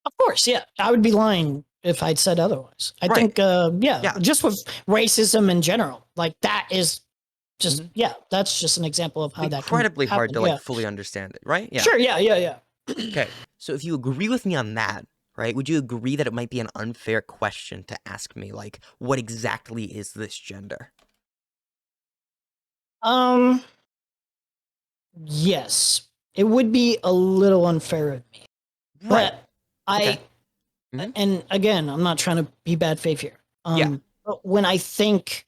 Of course, yeah. I would be lying if I'd said otherwise. I think, just with racism in general, like that is just, that's just an example of how that can incredibly hard happen. to like fully understand it, right? Yeah. Sure, yeah. Okay, so if you agree with me on that, right, would you agree that it might be an unfair question to ask me, like, what exactly is this gender? Yes, it would be a little unfair of me, Right. but and again, I'm not trying to be bad faith here. But when I think,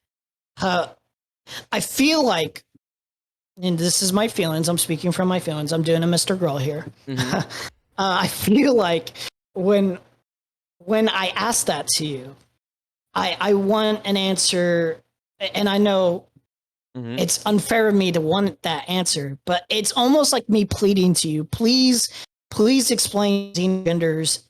I feel like, and this is my feelings, I'm speaking from my feelings, I'm doing a Mr. Girl here. I feel like when I ask that to you, I want an answer, and I know it's unfair of me to want that answer, but it's almost like me pleading to you, please explain Xenogenders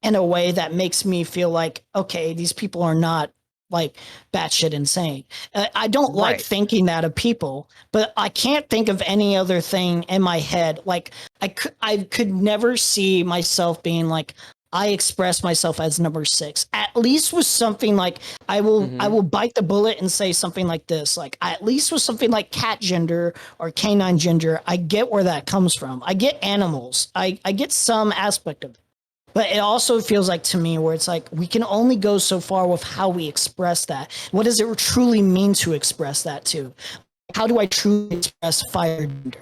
in a way that makes me feel like, okay, these people are not like batshit insane. I don't like thinking that of people, but I can't think of any other thing in my head. Like I could never see myself being like, I express myself as number 6. At least with something like I will bite the bullet and say something like this. Like at least with something like cat gender or canine gender, I get where that comes from. I get animals. I get some aspect of it. But it also feels like to me where it's like we can only go so far with how we express that. What does it truly mean to express that to? How do I truly express fire gender?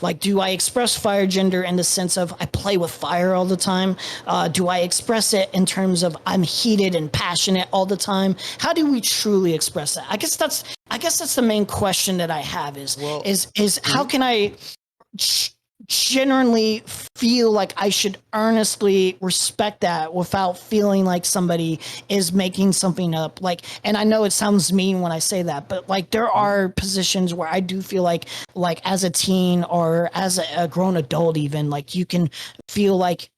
Like, do I express fire gender in the sense of I play with fire all the time? Do I express it in terms of I'm heated and passionate all the time? How do we truly express that? I guess that's the main question that I have is how can I genuinely feel like I should earnestly respect that without feeling like somebody is making something up. Like, and I know it sounds mean when I say that, but like there are positions where I do feel like as a teen or as a grown adult, even like you can feel like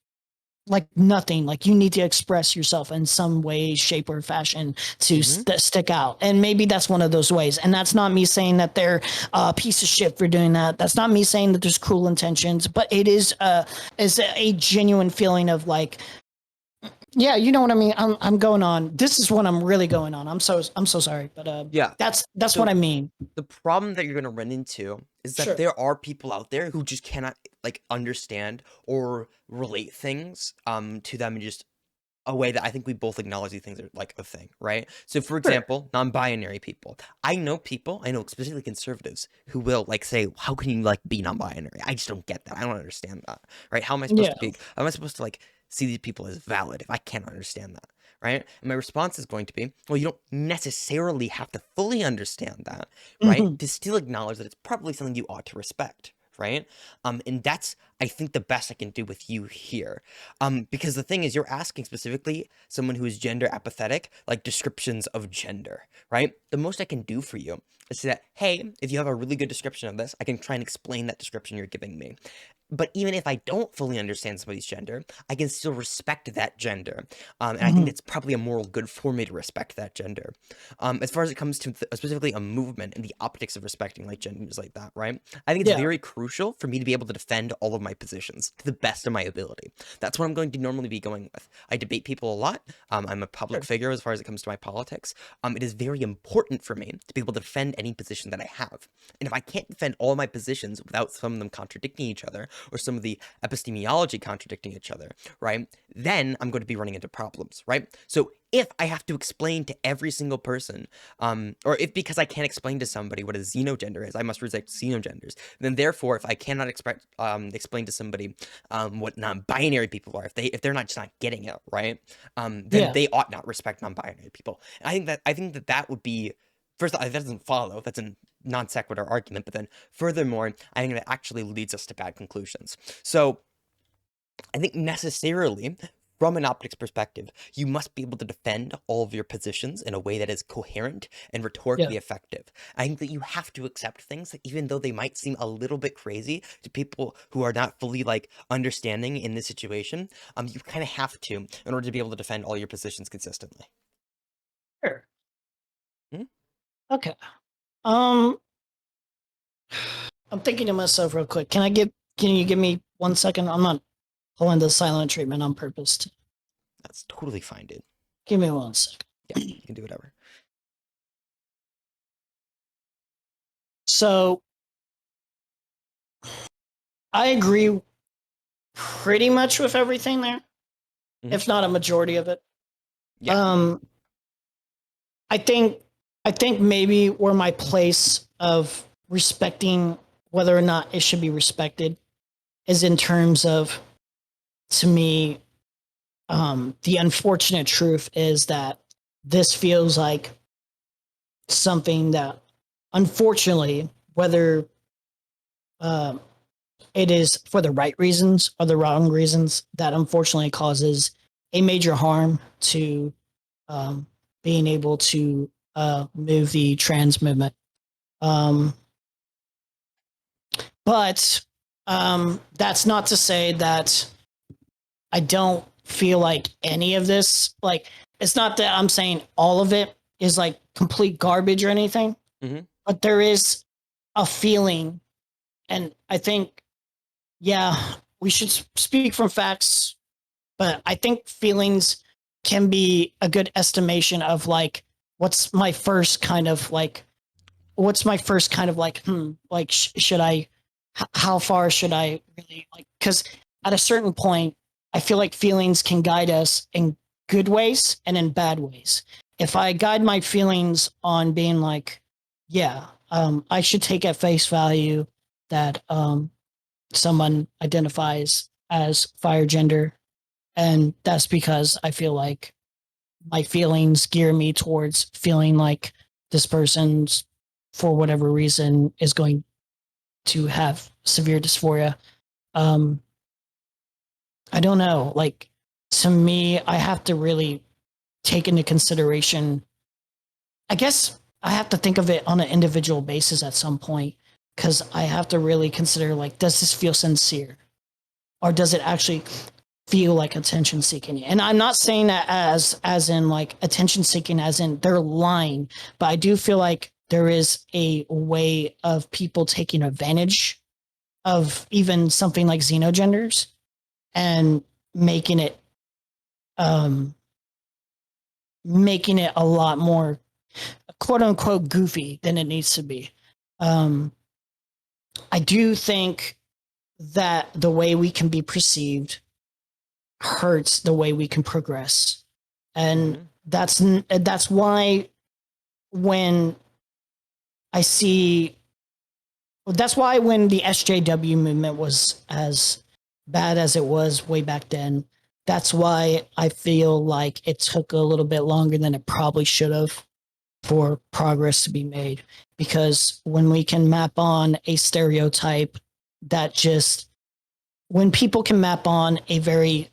nothing, like you need to express yourself in some way, shape or fashion to stick out. And maybe that's one of those ways. And that's not me saying that they're a piece of shit for doing that. That's not me saying that there's cruel intentions, but it is a genuine feeling of like, yeah, you know what I mean? I'm going on. This is what I'm really going on. I'm so sorry, but Yeah. that's what I mean. The problem that you're going to run into is that there are people out there who just cannot like understand or relate things to them in just a way that I think we both acknowledge these things are like a thing, right? So for example, non-binary people. I know specifically conservatives who will like say, how can you like be non-binary? I just don't get that. I don't understand that, right? How am I supposed to be? How am I supposed to like see these people as valid if I can't understand that, right? And my response is going to be, well, you don't necessarily have to fully understand that, right? To still acknowledge that it's probably something you ought to respect, right? And that's, I think, the best I can do with you here. Because the thing is, you're asking specifically someone who is gender apathetic, like descriptions of gender, right? The most I can do for you is say that, hey, if you have a really good description of this, I can try and explain that description you're giving me. But even if I don't fully understand somebody's gender, I can still respect that gender. And I think it's probably a moral good for me to respect that gender. As far as it comes to specifically a movement and the optics of respecting like genders like that, right? I think it's very crucial for me to be able to defend all of my positions to the best of my ability. That's what I'm going to normally be going with. I debate people a lot. I'm a public figure as far as it comes to my politics. It is very important for me to be able to defend any position that I have. And if I can't defend all my positions without some of them contradicting each other, or some of the epistemology contradicting each other, right? Then I'm going to be running into problems, right? So if I have to explain to every single person, or if because I can't explain to somebody what a xenogender is, I must reject xenogenders, then therefore, if I cannot explain to somebody what non-binary people are, if they're not just not getting it, right? Then they ought not respect non-binary people. And I think that would be, first, that doesn't follow. That's a non sequitur argument. But then, furthermore, I think that actually leads us to bad conclusions. So, I think necessarily, from an optics perspective, you must be able to defend all of your positions in a way that is coherent and rhetorically effective. I think that you have to accept things that, even though they might seem a little bit crazy to people who are not fully like understanding in this situation, you kind of have to in order to be able to defend all your positions consistently. Sure. Okay. I'm thinking to myself real quick. Can you give me 1 second? I'm not pulling the silent treatment on purpose. That's totally fine, dude. Give me 1 second. Yeah, you can do whatever. So I agree pretty much with everything there, if not a majority of it. Yeah. I think maybe where my place of respecting whether or not it should be respected is in terms of, to me, the unfortunate truth is that this feels like something that, unfortunately, whether it is for the right reasons or the wrong reasons, that unfortunately causes a major harm to being able to move the trans movement. But that's not to say that I don't feel like any of this, like, it's not that I'm saying all of it is like complete garbage or anything, but there is a feeling, and I think, yeah, we should speak from facts. but I think feelings can be a good estimation of like what's my first kind of like like should I how far should I really like, because at a certain point I feel like feelings can guide us in good ways and in bad ways. If I guide my feelings on being like, yeah, I should take at face value that someone identifies as fire gender, and that's because I feel like my feelings gear me towards feeling like this person's, for whatever reason, is going to have severe dysphoria. um I don't know, like, to me I have to really take into consideration, I guess I have to think of it on an individual basis at some point, because I have to really consider, like, does this feel sincere, or does it actually feel like attention seeking? And I'm not saying that as in like attention seeking as in they're lying, but I do feel like there is a way of people taking advantage of even something like xenogenders and making it um making it a lot more quote unquote goofy than it needs to be. um I do think that the way we can be perceived hurts the way we can progress, and Mhm. that's why when I see that's why when the SJW movement was as bad as it was way back then, that's why I feel like it took a little bit longer than it probably should have for progress to be made. Because when we can map on a stereotype that just, when people can map on a very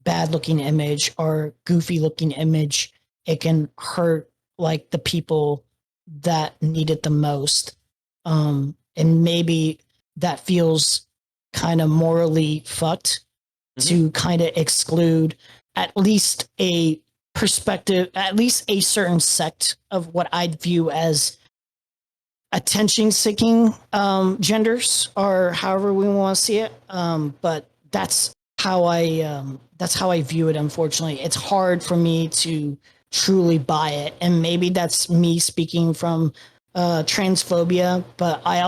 bad looking image or goofy looking image, it can hurt like the people that need it the most. And maybe that feels kind of morally fucked Mhm. to kind of exclude at least a perspective, at least a certain sect of what I'd view as attention seeking genders, or however we want to see it. But that's how I view it. Unfortunately, it's hard for me to truly buy it, and maybe that's me speaking from transphobia. But I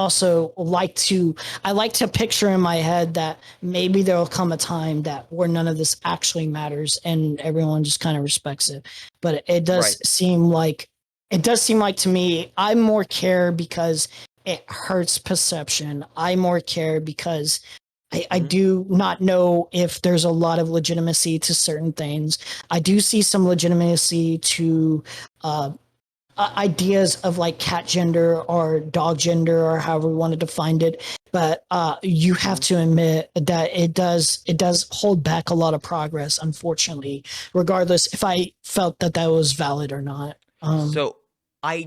like to picture in my head that maybe there'll come a time that where none of this actually matters and everyone just kind of respects it. But Right. it does seem like to me, I more care because it hurts perception. I more care because I Mhm. do not know if there's a lot of legitimacy to certain things. I do see some legitimacy to uh, ideas of like cat gender or dog gender or however we want to define it. But you have Mhm. to admit that it does hold back a lot of progress, unfortunately, regardless if I felt that that was valid or not. So I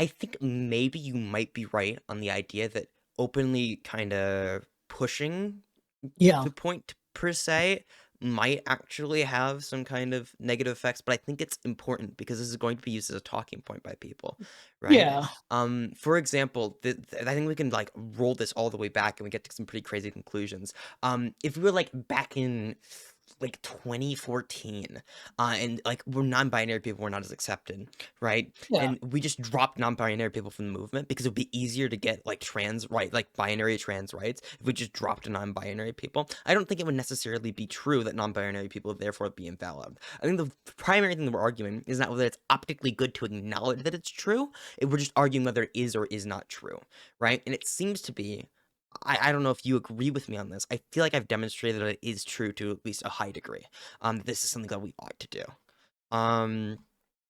think maybe you might be right on the idea that openly kind of pushing Yeah, the point per se might actually have some kind of negative effects, but I think it's important because this is going to be used as a talking point by people, right? yeah, For example, I think we can like roll this all the way back and we get to some pretty crazy conclusions. If we were like back in like 2014, and like we're non-binary people were not as accepted, right? yeah. And we just dropped non-binary people from the movement because it would be easier to get like trans right, like binary trans rights if we just dropped non-binary people. I don't think it would necessarily be true that non-binary people would therefore be invalid. I think the primary thing that we're arguing is not whether it's optically good to acknowledge that it's true. We're just arguing whether it is or is not true, right? And it seems to be. I don't know if you agree with me on this. I feel like I've demonstrated that it is true to at least a high degree. This is something that we ought to do. Um,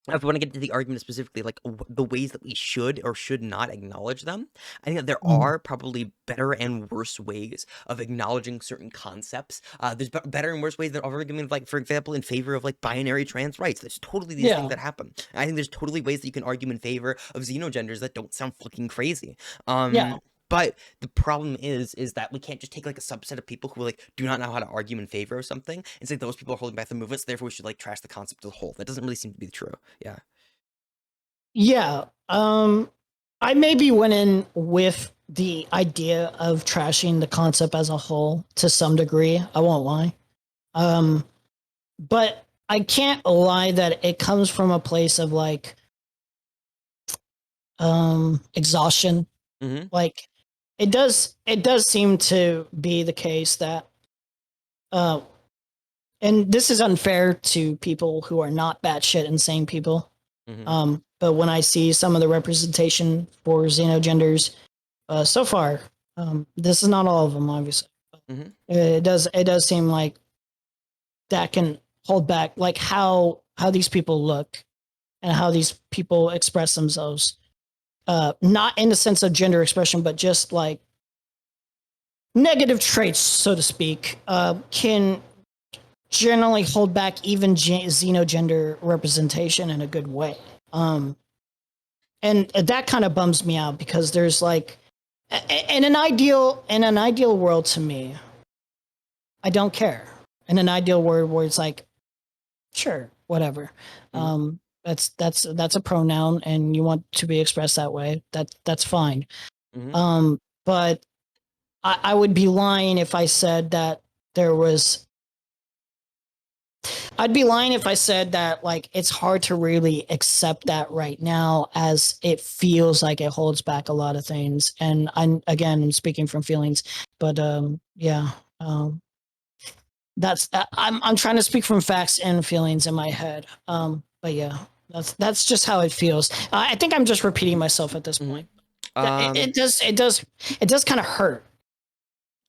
if we want to get to the argument specifically, like the ways that we should or should not acknowledge them, I think that there Mm. are probably better and worse ways of acknowledging certain concepts. There's better and worse ways that are arguing, like for example, in favor of like binary trans rights. There's totally these things Yeah, that happen. I think there's totally ways that you can argue in favor of xenogenders that don't sound fucking crazy. Um, yeah. but the problem is that we can't just take like a subset of people who like do not know how to argue in favor of something and say those people are holding back the movement, so therefore we should like trash the concept as a whole. That doesn't really seem to be true. Yeah. Yeah. I maybe went in with the idea of trashing the concept as a whole to some degree. I won't lie. but I can't lie that it comes from a place of like exhaustion. Mm-hmm. Like it does seem to be the case that uh and this is unfair to people who are not batshit insane people. Mm-hmm. But when I see some of the representation for Xenogenders so far, this is not all of them, obviously. Mm-hmm. It does seem like that can hold back, like how these people look and how these people express themselves. Not in the sense of gender expression, but just like negative traits, so to speak, can generally hold back even xenogender representation in a good way. And that kind of bums me out because there's like, in an ideal world to me, I don't care. In an ideal world where it's like, sure, whatever. Mm-hmm. That's a pronoun, and you want to be expressed that way. That's fine. Mm-hmm. But I would be lying if I said that there was. I'd be lying if I said that like it's hard to really accept that right now, as it feels like it holds back a lot of things. And I'm speaking from feelings, but yeah, that's I'm trying to speak from facts and feelings in my head. But yeah, that's just how it feels. I think I'm just repeating myself at this point. Mm-hmm. It does kind of hurt.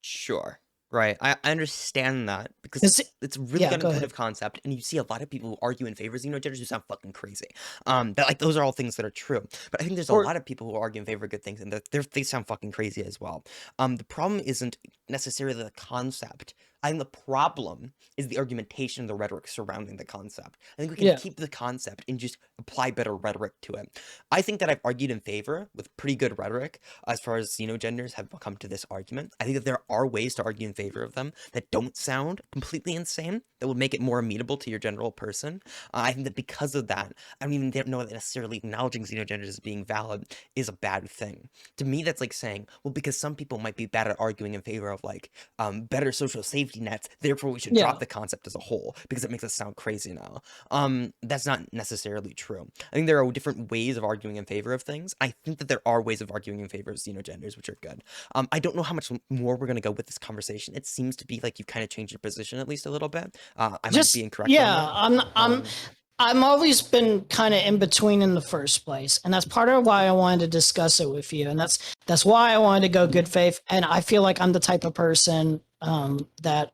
Sure. Right. I understand that because it's a really Yeah, good go ahead. intuitive concept, and you see a lot of people who argue in favor of xenogenders who sound fucking crazy. That like those are all things that are true. But I think there's a Or lot of people who argue in favor of good things, and that they sound fucking crazy as well. The problem isn't necessarily the concept. I think the problem is the argumentation and the rhetoric surrounding the concept. I think we can yeah, keep the concept and just apply better rhetoric to it. I think that I've argued in favor with pretty good rhetoric as far as xenogenders have come to this argument. I think that there are ways to argue in favor of them that don't sound completely insane, that will make it more amenable to your general person. I think that because of that, I don't even know that necessarily acknowledging xenogenders as being valid is a bad thing. To me, that's like saying, well, because some people might be bad at arguing in favor of like better social safety nets, therefore we should yeah. drop the concept as a whole because it makes us sound crazy now. That's not necessarily true. I think there are different ways of arguing in favor of things. I think that there are ways of arguing in favor of xenogenders, which are good. I don't know how much more we're going to go with this conversation. It seems to be like you've kind of changed your position at least a little bit. I might be Just incorrect on yeah. that. I'm always been kind of in between in the first place, and that's part of why I wanted to discuss it with you, and that's why I wanted to go good faith. And I feel like I'm the type of person that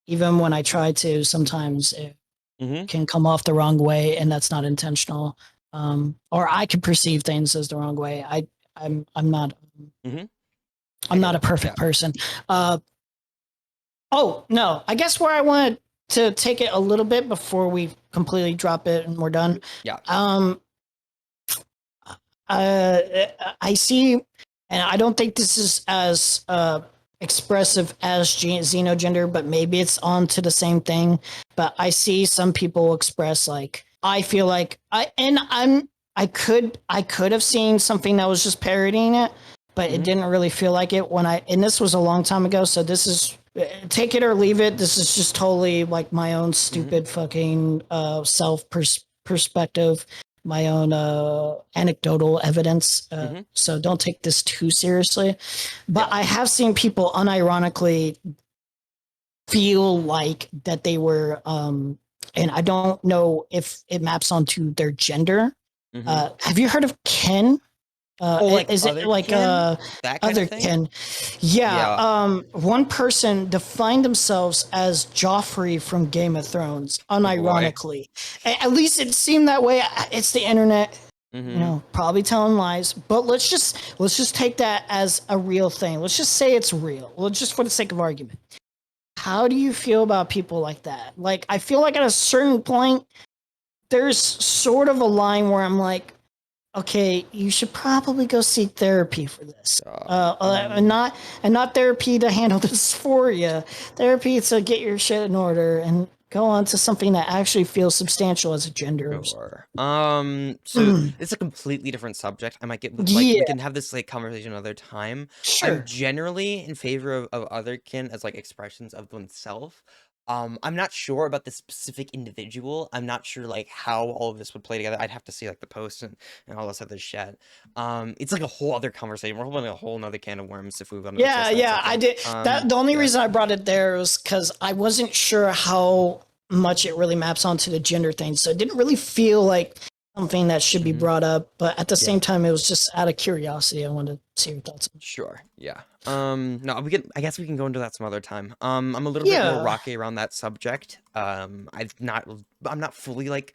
even when I try to, sometimes it Mm-hmm. can come off the wrong way, and that's not intentional. Or I can perceive things as the wrong way. I'm not Mm-hmm. I I'm get not a it. perfect Yeah. person. Oh no, I guess where I wanted to take it a little bit before we completely drop it and we're done. Yeah. Um, I see, and I don't think this is as expressive as xenogender, but maybe it's on to the same thing. But I see some people express like, I feel like I could have seen something that was just parodying it, but it Mhm. didn't really feel like it and this was a long time ago, so this is take it or leave it. This is just totally like my own stupid fucking self perspective, my own anecdotal evidence. Mhm. So don't take this too seriously. But Yeah. I have seen people unironically feel like that they were, and I don't know if it maps onto their gender. Mhm. Have you heard of kin? Oh, like Is it other like kin? That kind of other thing? kin? Yeah. Yeah. One person defined themselves as Joffrey from Game of Thrones, Oh boy. unironically. At least it seemed that way. It's the internet, Mhm. probably telling lies. But let's just take that as a real thing. Let's just say it's real. Well, just for the sake of argument. How do you feel about people like that? Like, I feel like at a certain point, there's sort of a line where I'm like, okay, you should probably go seek therapy for this. And Um. not therapy to handle this for you. Therapy to get your shit in order and go on to something that actually feels substantial as a gender. Sure. So it's a completely different subject. I might get like we Yeah, can have this like conversation another time. I'm sure. generally in favor of other kin as like expressions of oneself. I'm not sure about the specific individual. I'm not sure like how all of this would play together. I'd have to see like the post and all this other shit. It's like a whole other conversation. We're opening a whole nother can of worms if we want to Yeah, discuss that yeah, I subject. did that. The only Yeah. reason I brought it there was because I wasn't sure how much it really maps onto the gender thing, so it didn't really feel like something that should be Mhm. brought up. But at the Yeah. same time, it was just out of curiosity. I wanted to see your thoughts. Sure. Yeah. No, we can. I guess we can go into that some other time. I'm a little bit more Yeah, rocky around that subject. I'm not fully like.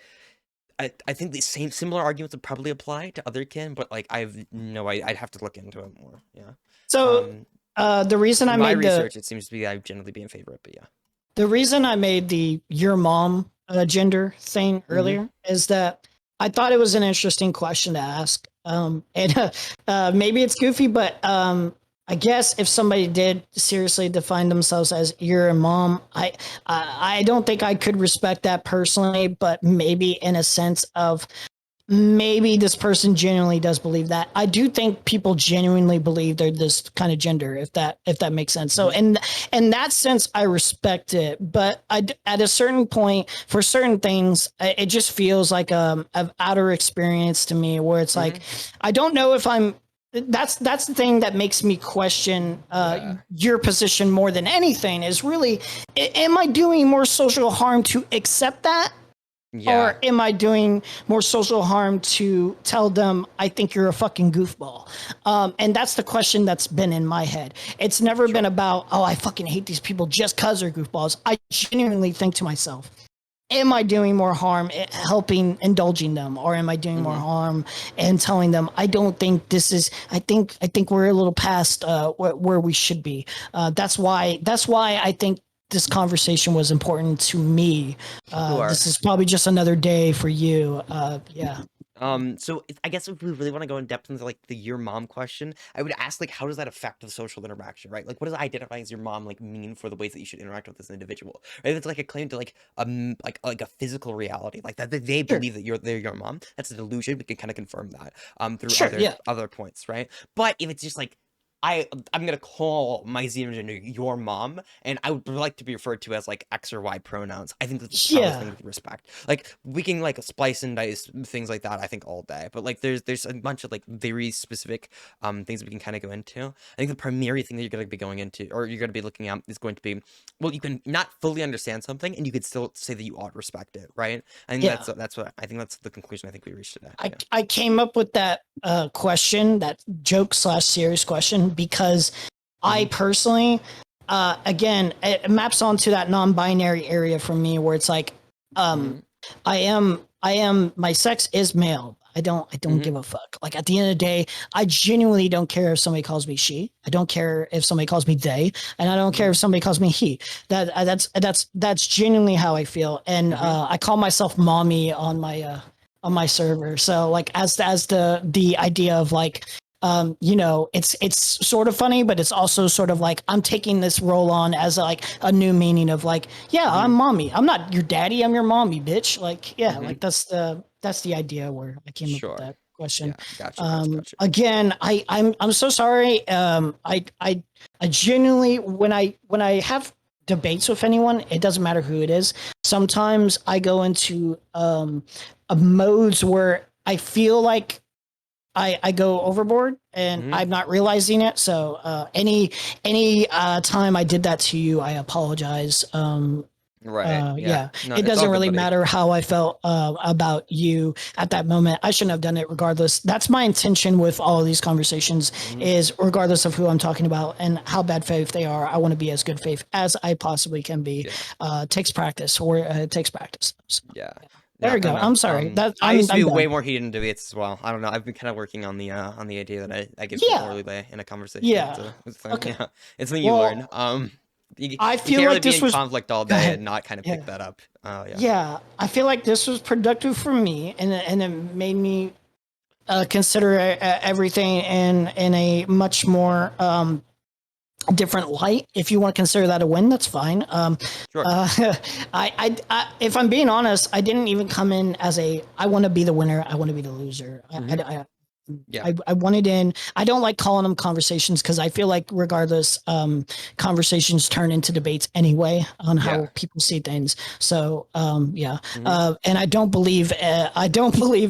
I think the same similar arguments would probably apply to other kin, but like I'd have to look into it more. Yeah. so the reason I In my made the research, it seems to be I'd generally be in favor of it, but yeah. the reason I made the your mom gender thing Mhm. earlier is that I thought it was an interesting question to ask. And maybe it's goofy, but I guess if somebody did seriously define themselves as you're a mom, I don't think I could respect that personally, but maybe in a sense of maybe this person genuinely does believe that. I do think people genuinely believe they're this kind of gender, if that makes sense. So in that sense, I respect it, but at a certain point, for certain things, it just feels like an outer experience to me, where it's like I don't know if I'm. That's the thing that makes me question your position more than anything. Is really, am I doing more social harm to accept that? Yeah. Or am I doing more social harm to tell them I think you're a fucking goofball? And that's the question that's been in my head. It's never been about, oh, I fucking hate these people just because they're goofballs. I genuinely think to myself, am I doing more harm helping indulging them, or am I doing more harm and telling them I don't think this is? I think we're a little past where we should be. That's why I think this conversation was important to me. Sure. This is probably just another day for you. Yeah. So I guess if we really want to go in depth into like the your mom question, I would ask like how does that affect the social interaction, right? Like what does identifying as your mom like mean for the ways that you should interact with this individual? Right? If it's like a claim to like a physical reality, like that they Sure. believe that they're your mom. That's a delusion. We can kind of confirm that through Sure, yeah. other points, right? But if it's just like I'm gonna call my Xenogender your mom, and I would like to be referred to as like X or Y pronouns. I think that's the proudest thing Yeah. we can respect. Like we can like splice and dice things like that. I think all day, but like there's a bunch of like very specific things we can kind of go into. I think the primary thing that you're gonna be going into, or you're gonna be looking at, is going to be, well, you can not fully understand something, and you could still say that you ought to respect it, right? I think Yeah. that's what I think that's the conclusion I think we reached today. I came up with that question, that joke / serious question, because I personally, again, it maps onto that non-binary area for me, where it's like, I am, my sex is male. I don't give a fuck. Like at the end of the day, I genuinely don't care if somebody calls me she. I don't care if somebody calls me they, and I don't care if somebody calls me he. That's genuinely how I feel, and I call myself mommy on my server. So like as the idea of like it's sort of funny, but it's also sort of like I'm taking this role on as like a new meaning of like, yeah, I'm mommy. I'm not your daddy, I'm your mommy, bitch. Like, yeah, like that's the idea where I came up with that question. Yeah, gotcha. Again, I'm so sorry. I genuinely, when I have debates with anyone, it doesn't matter who it is. Sometimes I go into modes where I feel like I go overboard and I'm not realizing it. So any time I did that to you, I apologize. Right. Yeah, No, it it's all doesn't good, really buddy. matter how I felt about you at that moment. I shouldn't have done it regardless. That's my intention with all of these conversations, is regardless of who I'm talking about and how bad faith they are, I want to be as good faith as I possibly can be. Takes practice, or it takes practice. So, Yeah. there you No, go. no. I'm sorry. I used to be I'm way done. more heated in debates as well. I don't know. I've been kind of working on the idea that I give Yeah. more leeway in a conversation. Yeah. It's a thing. Okay. Yeah. It's something you Well, learn. You I you feel can't really like be this in was. conflict all Go day ahead. and not kind of Yeah. pick that up. Yeah. Yeah, I feel like this was productive for me, and it made me consider everything in a much more different light. If you want to consider that a win, that's fine. Sure. If I'm being honest, I didn't even come in as I want to be the winner, I want to be the loser. Yeah. I wanted in. I don't like calling them conversations because I feel like regardless, conversations turn into debates anyway on how Yeah. people see things. So yeah, Mhm. and I don't believe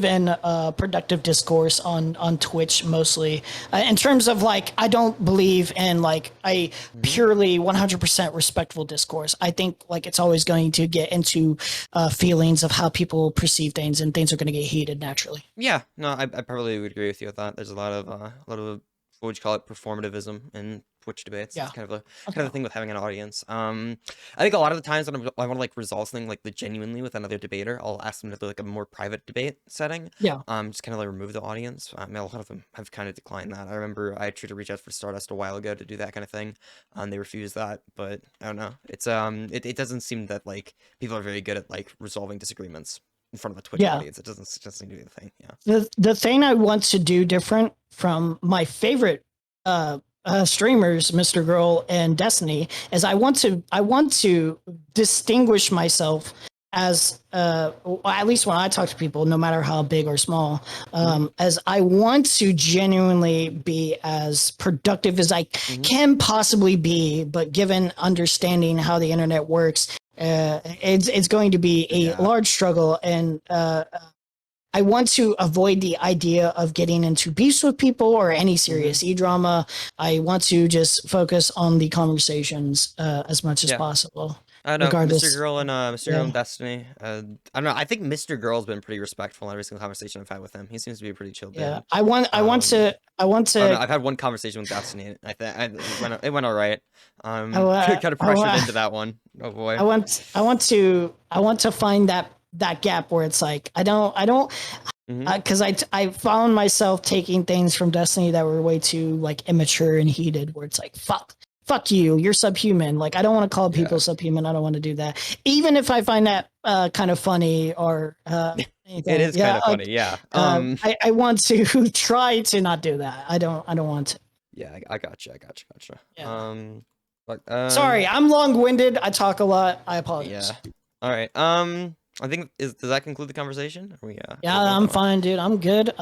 in productive discourse on Twitch mostly. In terms of like, I don't believe in like a Mhm. purely 100% respectful discourse. I think like it's always going to get into feelings of how people perceive things, and things are going to get heated naturally. Yeah, no, I probably would agree with you with that. There's a lot of what would you call it, performativism in Twitch debates. It's Yeah. kind of a thing with having an audience. I think a lot of the times when I want to like resolve something like genuinely with another debater, I'll ask them to do like a more private debate setting. Yeah. Just kind of like remove the audience. I mean, a lot of them have kind of declined that. I remember I tried to reach out for Stardust a while ago to do that kind of thing, and they refused that. But I don't know. It doesn't seem that like people are very good at like resolving disagreements in front of a Twitch Yeah. audience. It doesn't seem to be the thing. Yeah. The thing I want to do different from my favorite streamers, Mr. Girl and Destiny, is I want to distinguish myself as at least when I talk to people, no matter how big or small, as I want to genuinely be as productive as I can possibly be, but given understanding how the internet works, it's going to be a Yeah. large struggle, and I want to avoid the idea of getting into beefs with people or any serious e-drama. I want to just focus on the conversations as much as Yeah. possible. I don't know, Regardless, Mr. Girl and Mr. Girl yeah. and Destiny. I don't know. I think Mr. Girl's been pretty respectful in every single conversation I've had with him. He seems to be a pretty chill Yeah, dude. I want I don't know. to, I've had one conversation with Destiny. I think it went all right. I, Kind of I, pressured I, into that one. Oh boy. I want to find that gap where it's like, I don't, Hmm. because I found myself taking things from Destiny that were way too like immature and heated, where it's like fuck you, you're subhuman. Like, I don't want to call people Yeah. subhuman. I don't want to do that, even if I find that kind of funny or It anything. is kind Yeah, of funny. Yeah. I want to try to not do that. I don't want to. Yeah. I gotcha. Yeah. But Sorry, I'm long-winded. I talk a lot. I apologize. yeah. All right. I think does that conclude the conversation? Are we Yeah, we're done I'm or? fine, dude. I'm good.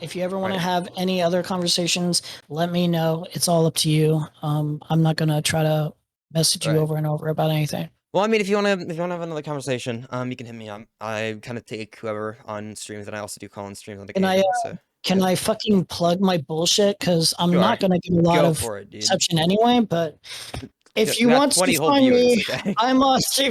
If you ever want to Right. have any other conversations, let me know. It's all up to you. I'm not gonna try to message you Right. over and over about anything. Well, I mean, if you want to have another conversation, you can hit me up. I kind of take whoever on streams, and I also do call in streams on Can I occasion. So can yeah, I fucking plug my bullshit? Because I'm sure, not gonna get a lot go of for it, dude. reception anyway. But if We you got want 20 to whole find viewers. me, Okay. I'm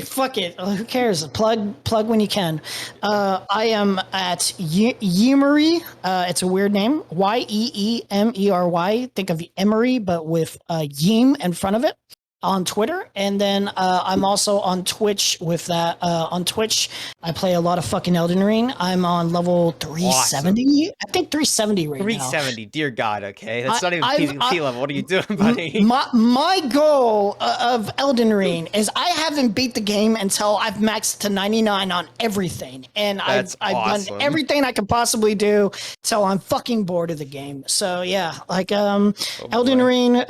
fuck it. Who cares? Plug when you can. I am at Yemery. It's a weird name. Yeemery. Think of Emery, but with Yeem in front of it, on Twitter. And then I'm also on Twitch with that. On Twitch, I play a lot of fucking Elden Ring. I'm on level 370. I think 370 right now. 370, dear God. Okay, that's not even PvP level. What are you doing, buddy? My goal of Elden Ring is I haven't beat the game until I've maxed to 99 on everything, and That's I've awesome. done everything I could possibly do till I'm fucking bored of the game. So yeah, like Oh, Elden boy. Ring,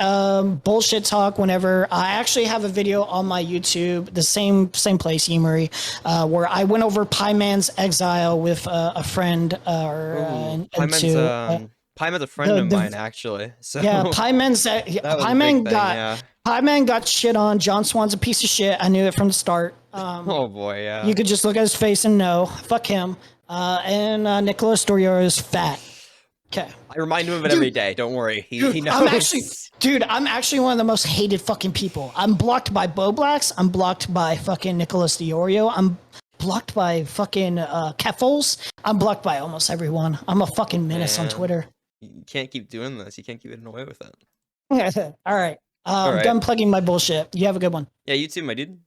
bullshit talk. Whenever I actually have a video on my YouTube, the same place, Yemery, where I went over Pieman's Exile with a friend, Ooh, and to. Pieman's a friend of mine, actually. So Yeah, that was a big thing. Yeah. Pieman got shit on. John Swan's a piece of shit. I knew it from the start. Oh boy. Yeah. You could just look at his face and know. Fuck him. And Nicholas Dorior is fat. Okay. I remind him of it every day. Don't worry. He knows. I'm actually one of the most hated fucking people. I'm blocked by Boblax. I'm blocked by fucking Nicholas Diorio. I'm blocked by fucking Keffels. I'm blocked by almost everyone. I'm a fucking menace on Man. Twitter. You can't keep doing this. You can't keep getting away with it. All right. All I'm right. done plugging my bullshit. You have a good one. Yeah, you too, my dude.